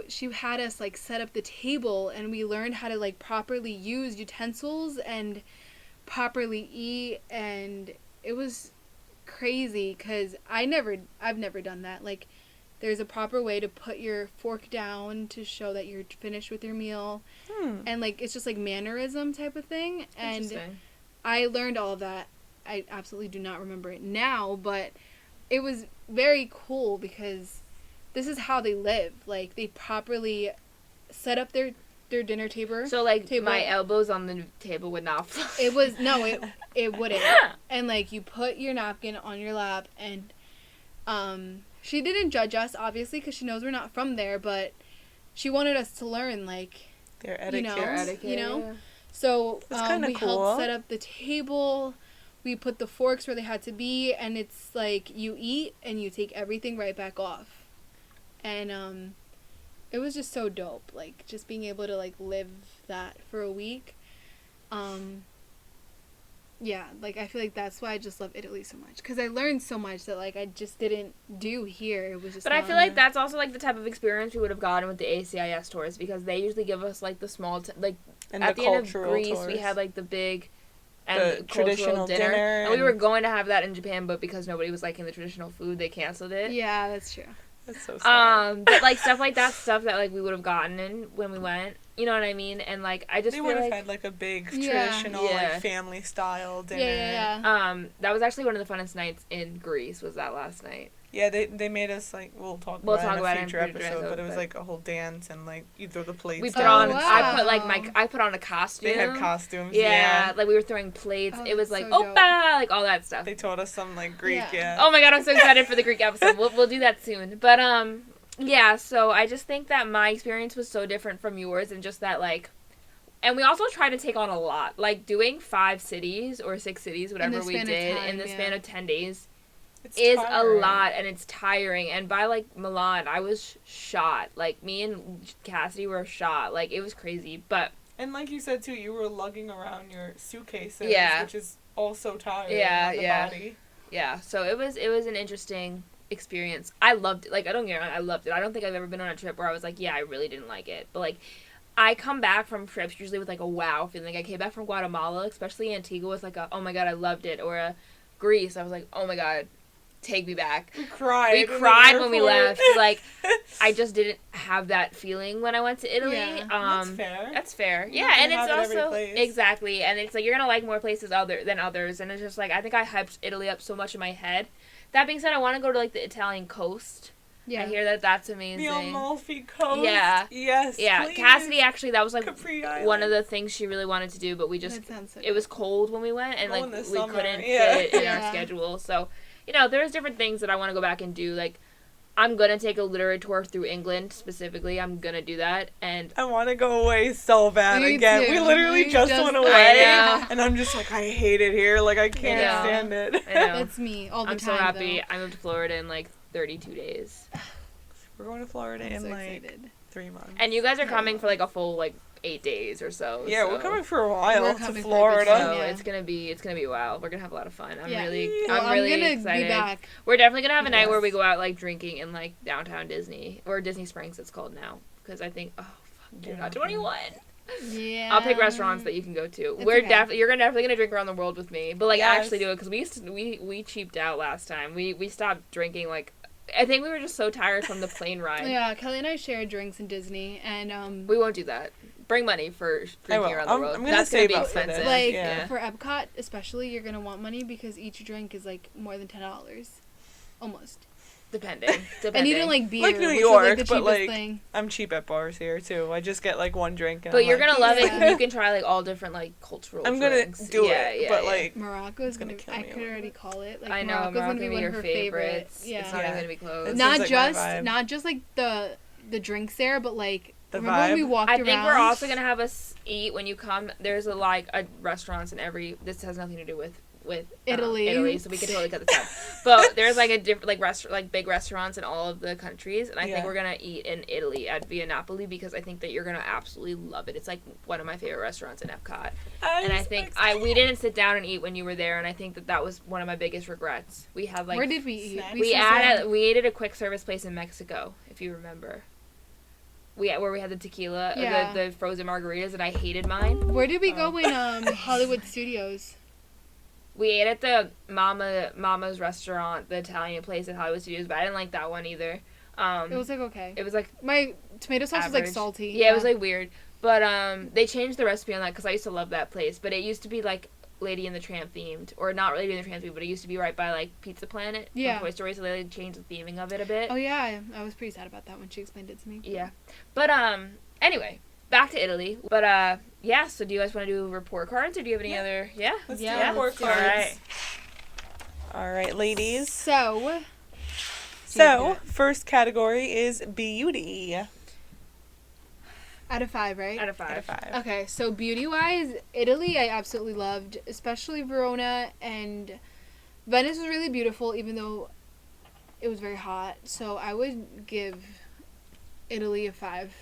D: she had us like set up the table, and we learned how to like properly use utensils and properly eat, and it was crazy because I've never done that. Like, there's a proper way to put your fork down to show that you're finished with your meal, and like it's just like mannerism type of thing. And
B: Interesting.
D: I learned all of that. I absolutely do not remember it now, but it was very cool because this is how they live. Like, they properly set up their dinner table.
B: So, like,
D: Table.
B: my elbows on the table would not fly.
D: It was no, it wouldn't. And like, you put your napkin on your lap, and she didn't judge us obviously because she knows we're not from there, but she wanted us to learn, like,
C: Their
D: you
C: etiquette.
D: know,
B: Their etiquette,
D: you know?
B: yeah.
D: So
C: That's kinda
D: we
C: cool.
D: helped set up the table. We put the forks where they had to be, and it's like you eat and you take everything right back off. And it was just so dope, like just being able to like live that for a week. Yeah, like I feel like that's why I just love Italy so much, because I learned so much that like I just didn't do here. It was just
B: But I
D: not-
B: feel like that's also, like, the type of experience we would have gotten with the ACIS tours, because they usually give us, like, the small, like,
C: And
B: at
C: the
B: the end of
C: cultural
B: Greece,
C: tours.
B: we had, like, the big and
C: The
B: cultural
C: traditional dinner
B: and we
C: and-
B: were going to have that in Japan, but because nobody was liking the traditional food, they canceled it.
D: Yeah, that's true.
C: That's so sad.
B: But, like, stuff like that, stuff that, like, we would have gotten in when we went, you know what I mean? And, like, I just
C: They
B: feel
C: would have
B: like,
C: had like a big
D: Yeah.
C: traditional
B: Yeah.
C: like family style dinner.
D: Yeah.
B: that was actually one of the funnest nights in Greece, was that last night.
C: Yeah, they made us like we'll talk
B: We'll
C: about
B: talk
C: it in
B: about
C: a
B: it in
C: future
B: future
C: episode, but it
B: episode,
C: was
B: but-
C: like a whole dance and like you throw the plates.
B: We put
C: down
B: on,
C: and
B: I
C: stuff.
B: put, like, I put on a costume.
C: They had costumes.
B: Yeah, like we were throwing plates.
D: Oh,
B: it was
D: that's
B: like
D: so dope.
B: Oppa, like all that stuff.
C: They taught us some like Greek.
D: Yeah.
C: Yeah.
B: Oh my god, I'm so excited for the Greek episode. We'll do that soon. But yeah. So I just think that my experience was so different from yours, and just that like, and we also tried to take on a lot. Like doing 5 cities or 6 cities, whatever we
D: span of
B: did
D: time,
B: in the
D: yeah.
B: span of 10 days.
C: It's
B: Is
C: tiring.
B: a lot, and it's tiring. And by like Milan, I was shot. Like me and Cassidy were shot. Like it was crazy. But
C: And like you said too, you were lugging around your suitcases,
B: Yeah.
C: which is also tiring
B: Yeah,
C: on the
B: yeah.
C: body.
B: yeah, so it was an interesting experience. I loved it. Like I don't get me wrong, I loved it. I don't think I've ever been on a trip where I was like, yeah, I really didn't like it. But like, I come back from trips usually with like a wow feeling. Like I came back from Guatemala, especially Antigua, was like a oh my god, I loved it. Or a Greece, I was like, oh my god, take me back.
C: We cried.
B: We
C: in the
B: cried when we
C: airport.
B: left. Like, I just didn't have that feeling when I went to Italy.
D: Yeah.
C: That's fair.
B: That's fair.
C: You're
B: Yeah,
C: not
B: and
C: gonna
B: it's
C: have it every
B: also
C: place.
B: exactly, and it's like you're gonna like more places than others, and it's just like I think I hyped Italy up so much in my head. That being said, I want to go to like the Italian coast.
D: Yeah.
B: I hear that that's amazing.
C: The Amalfi Coast.
B: Yeah.
C: Yes.
B: Yeah,
C: please.
B: Cassidy actually that was like
C: Capri
B: one of
C: Island.
B: the things she really wanted to do, but we just
D: That sounds so
B: it was cold when we went, and
C: Go
B: like
C: in the
B: we
C: summer,
B: couldn't
C: yeah.
B: fit it in
D: Yeah.
B: our schedule. So, there's different things that I want to go back and do. Like, I'm gonna take a literary tour through England specifically. I'm gonna do that, and
C: I want to go away so bad
D: Me
C: again.
D: too.
C: We literally
D: We
C: just
D: just-
C: went
B: I
C: away,
B: know.
C: and I'm just like, I hate it here. Like, I can't
B: Yeah.
C: stand it.
B: I know.
D: That's me all the
B: I'm
D: time.
B: so happy.
D: Though.
B: I moved to Florida in like 32 days,
C: We're going to Florida
D: I'm
C: in
D: so
C: like
D: excited.
C: 3 months.
B: and you guys are coming for like a full like 8 days or so.
C: Yeah,
B: so.
C: we're coming for a while
D: We're
C: to
D: coming for a good
C: Florida.
D: time.
B: So
D: Yeah.
B: it's gonna be wild. We're gonna have a lot of fun. I'm
D: Yeah.
B: really
D: Well,
B: I'm really
D: gonna
B: excited.
D: be back.
B: We're definitely gonna have a night where
C: Yes.
B: we go out like drinking in like downtown Disney or Disney Springs. It's called now because I think you're not 21.
D: Yeah.
B: I'll pick restaurants that you can go to.
D: It's
B: We're
D: okay.
B: you're definitely gonna drink around the world with me, but like
C: Yes.
B: actually do it because we cheaped out last time. We stopped drinking like. I think we were just so tired from the plane ride.
D: Yeah, Kelly and I shared drinks in Disney, and
B: We won't do that. Bring money for drinking
C: will.
B: around the world.
C: I'm gonna
B: That's gonna
C: save
B: be
C: up for this.
B: expensive.
D: like
C: Yeah.
D: for Epcot especially, you're gonna want money because each drink is like more than $10, almost.
B: Depending.
D: And even like beer,
C: Like New
D: which
C: York,
D: is like the
C: but,
D: cheapest
C: like,
D: thing.
C: I'm cheap at bars here too. I just get like one drink. And
B: But
C: I'm
B: you're
C: like,
B: gonna love it.
D: Yeah.
B: 'Cause you can try like all different like cultural.
C: I'm gonna
B: drinks.
C: do
B: Yeah,
C: it,
B: yeah,
C: but
B: yeah.
C: like
D: Morocco is
C: gonna
D: gonna.
C: kill
D: I
C: me a
D: could
C: little
D: already
C: bit.
D: call it. Like
B: I know
D: Morocco's
B: Morocco
D: gonna be
B: be
D: one
B: your
D: of her
B: favorites.
D: Yeah.
B: It's not even gonna be close.
C: It
D: not
C: seems like my
D: just
C: vibe.
D: not just like the drinks there, but like
C: The
D: remember when we
C: vibe?
D: walked
B: I
D: around?
B: think we're also gonna have us eat when you come. There's a restaurants in every. This has nothing to do with
D: Italy.
B: Italy, so we could totally cut this out. But there's like a different like big restaurants in all of the countries, and I
C: Yeah.
B: think we're gonna eat in Italy at Via Napoli because I think that you're gonna absolutely love it. It's like one of my favorite restaurants in Epcot, and I think we didn't sit down and eat when you were there, and I think that was one of my biggest regrets. We had like
D: Where did we eat?
C: snacks?
B: we
D: should
B: ate at a quick service place in Mexico, if you remember. Where we had the tequila,
D: Yeah.
B: the frozen margaritas, and I hated mine.
D: Where did we
C: Oh.
D: go in Hollywood Studios?
B: We ate at the Mama's restaurant, the Italian place at Hollywood Studios, but I didn't like that one either.
D: It was like okay.
B: It was like
D: My tomato sauce was like
B: average.
D: salty.
B: Yeah, it was like weird. But they changed the recipe on that because I used to love that place. But it used to be like Lady and the Tramp themed, or not Lady and the Tramp themed, but it used to be right by like Pizza Planet from
D: Yeah.
B: Toy Story. So they changed the theming of it a bit.
D: Oh yeah, I was pretty sad about that when she explained it to me.
B: Yeah. But anyway, back to Italy. But yeah, so do you guys want to do report cards or do you have any
C: Yeah.
B: other
C: Let's
D: Yeah,
C: do report
D: let's do it.
C: cards. All right, ladies.
D: So
C: So, first category is beauty.
D: out of 5, right?
B: Out of 5.
C: Out of 5.
D: Okay, so beauty wise, Italy I absolutely loved, especially Verona, and Venice was really beautiful even though it was very hot. So I would give Italy a 5.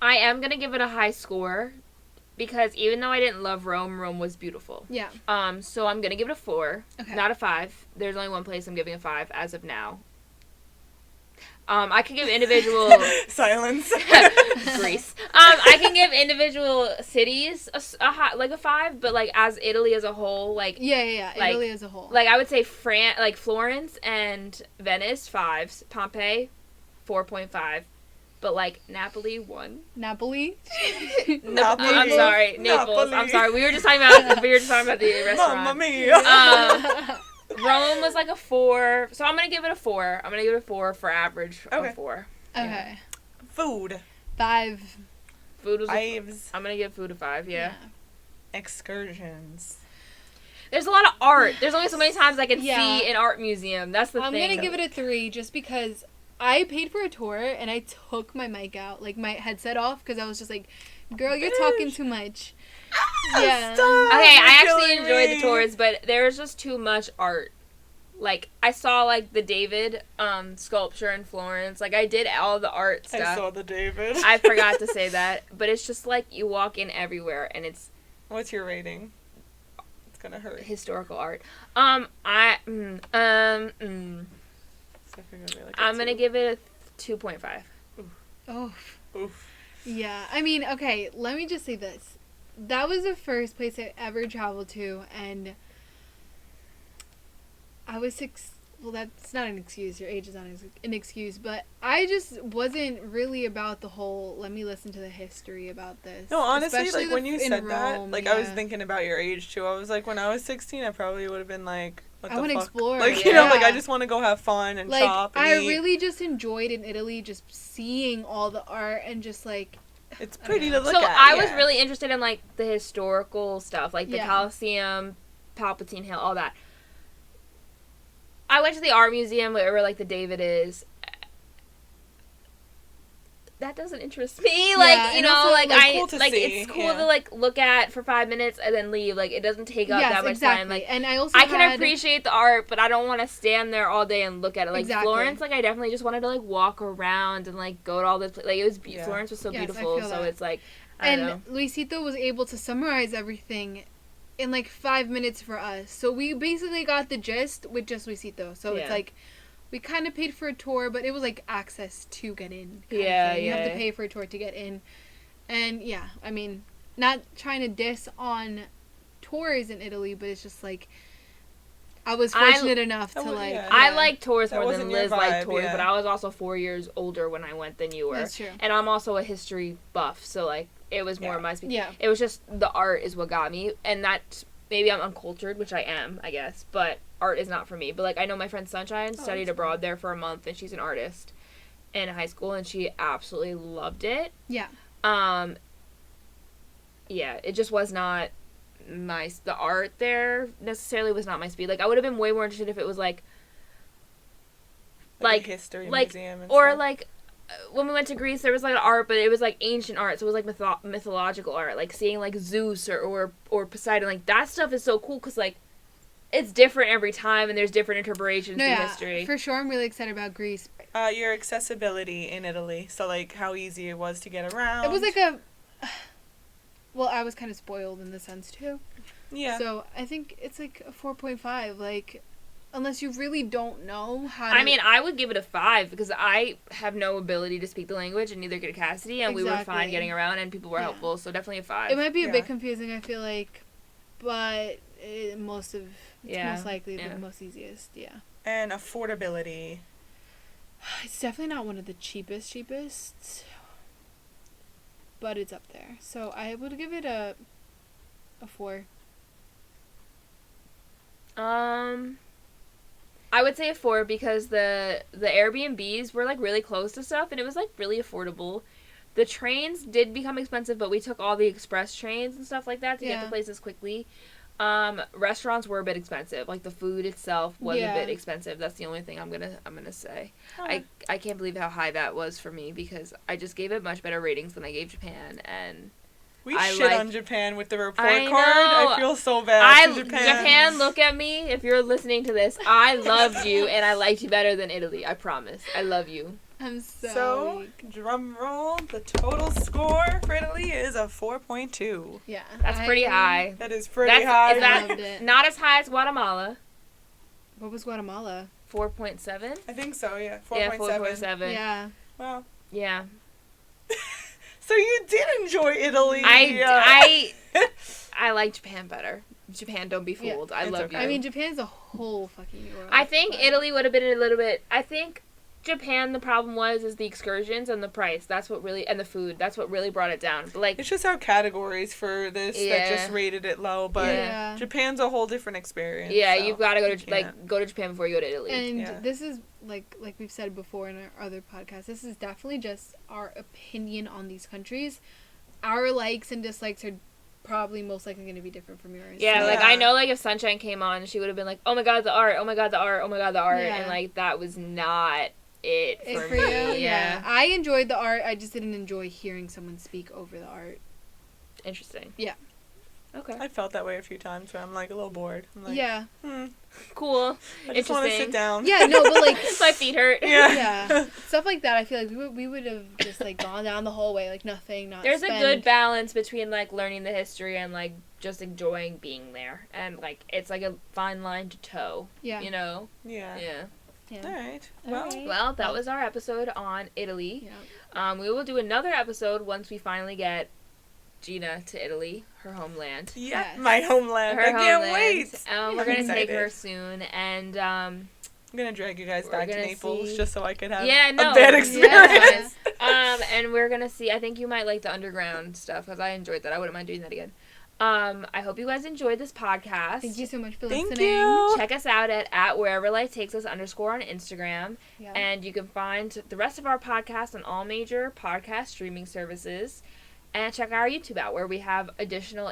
B: I am going to give it a high score because even though I didn't love Rome, Rome was beautiful.
D: Yeah.
B: So I'm going to give it a 4,
D: Okay.
B: not a 5. There's only one place I'm giving a 5 as of now. I can give individual
C: Silence.
B: Greece. I can give individual cities a 5, but like as Italy as a whole, like
D: Yeah.
B: Like-
D: Italy as a whole.
B: I would say Florence and Venice 5s, Pompeii 4.5, but like Napoli 1.
D: Napoli.
C: Napoli.
B: I'm sorry, Naples.
C: Napoli.
B: I'm sorry. We were just talking about the restaurant.
C: Mamma mia.
B: Rome was like a 4, so I'm gonna give it a 4. I'm gonna give it a 4 for average.
C: Okay.
B: A 4.
D: Okay.
C: Food.
D: 5.
B: Food was.
C: Ives.
B: I'm gonna give food a 5. Yeah.
C: Excursions.
B: There's a lot of art. There's only so many times I can
D: Yeah.
B: see an art museum. That's the
D: I'm
B: thing.
D: gonna give it a 3 just because I paid for a tour and I took my mic out, like my headset off, because I was just like, girl, you're talking too much. Yeah.
C: Stop.
B: Okay, I
C: You're
B: actually
C: killing
B: enjoyed
C: me.
B: the tours, but there was just too much art. Like, I saw, like, the David sculpture in Florence. Like, I did all the art
C: I
B: stuff.
C: saw the David.
B: I forgot to say that. But it's just, like, you walk in everywhere, and it's
C: What's your rating? It's gonna hurt.
B: historical art.
C: So
B: I'm
C: if you're gonna be like
B: going to give it a 2.5.
D: Oh.
C: Oof.
D: Yeah. I mean, okay, let me just say this. That was the first place I ever traveled to, and I was 6. Well, that's not an excuse. Your age is not an excuse. But I just wasn't really about the whole, let me listen to the history about this.
C: No, honestly,
D: Especially
C: like, when you
D: in
C: said that,
D: Rome,
C: like, I was thinking about your age, too. I was like, when I was 16, I probably would have been like, what
D: I
C: the
D: wanna
C: fuck?
D: explore,
C: Like, you know, like,
D: yeah.
C: I just want to go have fun and
D: Like,
C: shop and
D: I
C: eat.
D: really just enjoyed in Italy just seeing all the art and just, like,
C: It's
D: I
C: pretty to
D: don't know.
C: look
B: So
C: at.
B: I was
C: yeah.
B: really interested in like the historical stuff, like the
D: Yeah.
B: Colosseum, Palpatine Hill, all that. I went to the art museum where like the David is. That doesn't interest me. Like,
D: Yeah,
B: you
D: and
B: know,
D: also,
B: like
C: like,
B: I
C: cool to
B: like
C: see,
B: it's cool
C: yeah.
B: to like look at for 5 minutes and then leave. Like it doesn't take up
D: yes,
B: that much
D: exactly.
B: time. Like
D: and I also
B: I can
D: had,
B: appreciate the art, but I don't want to stand there all day and look at it. Like
D: Exactly.
B: Florence, like I definitely just wanted to like walk around and like go to all this. Like it was
C: Yeah.
B: Florence was so
D: Yes, I
B: beautiful.
D: feel
B: So
D: that.
B: it's like I don't know.
D: And Luisito was able to summarize everything in like 5 minutes for us. So we basically got the gist with just Luisito. So
B: Yeah.
D: it's like we kind of paid for a tour, but it was like access to get in. kind of
B: Yeah,
D: thing. You have to
B: yeah.
D: pay for a tour to get in. And yeah, I mean, not trying to diss on tours in Italy, but it's just like I was fortunate enough to
C: Oh,
D: like.
C: yeah.
B: I like tours
C: That
B: more than
C: wasn't your
B: Liz liked
C: vibe,
B: tours,
C: yeah.
B: but I was also 4 years older when I went than you were.
D: That's true.
B: And I'm also a history buff, so like it was more
C: Yeah.
B: my speed.
D: Yeah.
B: It was just the art is what got me, and that maybe I'm uncultured, which I am, I guess, but art is not for me. But like I know my friend Sunshine studied
C: that's
B: abroad there for a month, and she's an artist in high school, and she absolutely loved it.
D: Yeah.
B: Yeah, it just was not the art there necessarily was not my speed. Like I would have been way more interested if it was like
C: a history
B: like
C: museum and
B: or
C: stuff.
B: like when we went to Greece, there was like art, but it was like ancient art, so it was like mythological art, like seeing like Zeus or Poseidon. Like that stuff is so cool because like it's different every time, and there's different interpretations
D: No,
B: to
D: yeah,
B: history.
D: for sure. I'm really excited about Greece.
C: Your accessibility in Italy. So, like, how easy it was to get around.
D: It was like a. Well, I was kind of spoiled in the sense too.
C: Yeah.
D: So I think it's like a 4.5. Like, unless you really don't know how.
B: I mean, I would give it a 5 because I have no ability to speak the language, and neither could Cassidy, and we were fine
D: Exactly.
B: getting around, and people were
D: Yeah.
B: helpful. So definitely a 5.
D: it might be a
C: Yeah.
D: bit confusing. I feel like, but it's most likely
B: Yeah.
D: the most easiest. Yeah.
C: And affordability.
D: It's definitely not one of the cheapest, but it's up there. So I would give it a 4.
B: I would say a 4 because the Airbnbs were like really close to stuff, and it was like really affordable. The trains did become expensive, but we took all the express trains and stuff like that to get
D: Yeah.
B: to places quickly. Restaurants were a bit expensive. Like the food itself was
D: Yeah.
B: a bit expensive. That's the only thing I'm gonna say.
C: Oh.
B: I can't believe how high that was for me because I just gave it much better ratings than I gave Japan, and
C: We
B: I
C: shit
B: like-
C: on Japan with the report
B: I
C: card. I
B: know.
C: feel so bad for
B: Japan, look at me. If you're listening to this, I loved you, and I liked you better than Italy. I promise. I love you.
D: I'm so.
C: So,
D: weak.
C: drum roll, the total score for Italy is a 4.2.
D: Yeah.
B: That's pretty high.
C: That is pretty
B: That's
C: high.
B: is that
D: loved it.
B: not as high as Guatemala?
D: What was Guatemala?
B: 4.7.
C: I think so, yeah.
B: Yeah,
C: 4.7.
B: 4.7.
D: Yeah.
C: Wow.
B: Yeah.
C: So you did enjoy Italy.
B: I like Japan better. Japan, don't be
D: Yeah,
B: fooled. I
C: it's
B: love
C: okay.
B: you.
D: I mean, Japan's a whole fucking world.
B: I think
D: but-
B: Italy would have been a little bit. I think Japan. The problem is the excursions and the price. That's what really and the food. That's what really brought it down. But like,
C: It's just our categories for this that
B: Yeah.
C: just rated it low, but
D: Yeah.
C: Japan's a whole different experience.
B: yeah,
C: so
B: you've got to go
C: you
B: to
C: can't.
B: go to Japan before you go to Italy.
D: And
C: Yeah.
D: this is like we've said before in our other podcasts, this is definitely just our opinion on these countries. Our likes and dislikes are probably most likely going to be different from yours.
B: Yeah, like
C: Yeah.
B: I know, like if Sunshine came on, she would have been like, "Oh my god, the art! Oh my god, the art! Oh my god, the art!"
D: Yeah.
B: And like that was not it
D: It
B: for
D: for
B: me.
D: you?
B: Yeah.
D: I enjoyed the art. I just didn't enjoy hearing someone speak over the art.
B: Interesting.
D: Yeah.
B: Okay.
C: I felt that way a few times where I'm like a little bored. I'm like,
D: Yeah.
B: Cool.
C: I just want to
B: Interesting.
C: sit down.
D: Yeah, no, but like
B: My feet hurt.
C: Yeah.
D: yeah, stuff like that. I feel like we would have just like gone down the whole way, like nothing, not.
B: There's
D: spend.
B: a good balance between like learning the history and like just enjoying being there, and like it's like a fine line to toe.
D: Yeah.
B: You know.
C: Yeah.
B: Yeah.
D: Yeah.
C: All right.
D: All
C: Well,
D: right.
B: Well, that was our episode on Italy.
D: Yeah.
B: We will do another episode once we finally get Gina to Italy, her homeland.
C: Yeah,
D: Yes.
C: my homeland. I can't wait.
B: We're gonna take
C: excited.
B: her soon, and
C: I'm gonna drag you guys
B: We're
C: back to
B: gonna
C: Naples
B: see-
C: just so I could have
B: Yeah, no.
C: a bad
B: Yeah.
C: experience.
B: and we're gonna see. I think you might like the underground stuff because I enjoyed that. I wouldn't mind doing that again. I hope you guys enjoyed this podcast.
D: Thank you so much for
C: Thank
D: listening.
C: you.
B: Check us out at wherever life takes us _ on Instagram.
D: Yeah.
B: And you can find the rest of our podcast on all major podcast streaming services. And check our YouTube out where we have additional,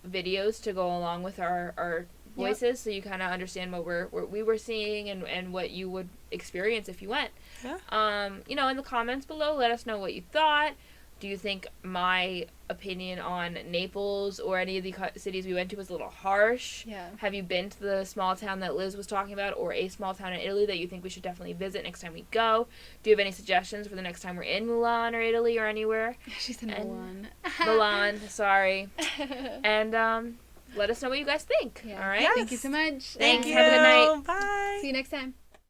B: videos to go along with our voices, so you kind of understand what we were seeing and what you would experience if you went.
C: Yeah.
B: In the comments below, let us know what you thought. Do you think my opinion on Naples or any of the cities we went to was a little harsh?
D: Yeah.
B: Have you been to the small town that Liz was talking about, or a small town in Italy that you think we should definitely visit next time we go? Do you have any suggestions for the next time we're in Milan or Italy or anywhere?
D: She's in
B: And-
D: Milan.
B: Milan, sorry. And let us know what you guys think.
D: Yeah.
B: All right?
C: Yeah.
D: Thank you so much.
B: Thank
C: Thank
B: you.
C: you.
B: Have a good night.
C: Bye.
D: See you next time.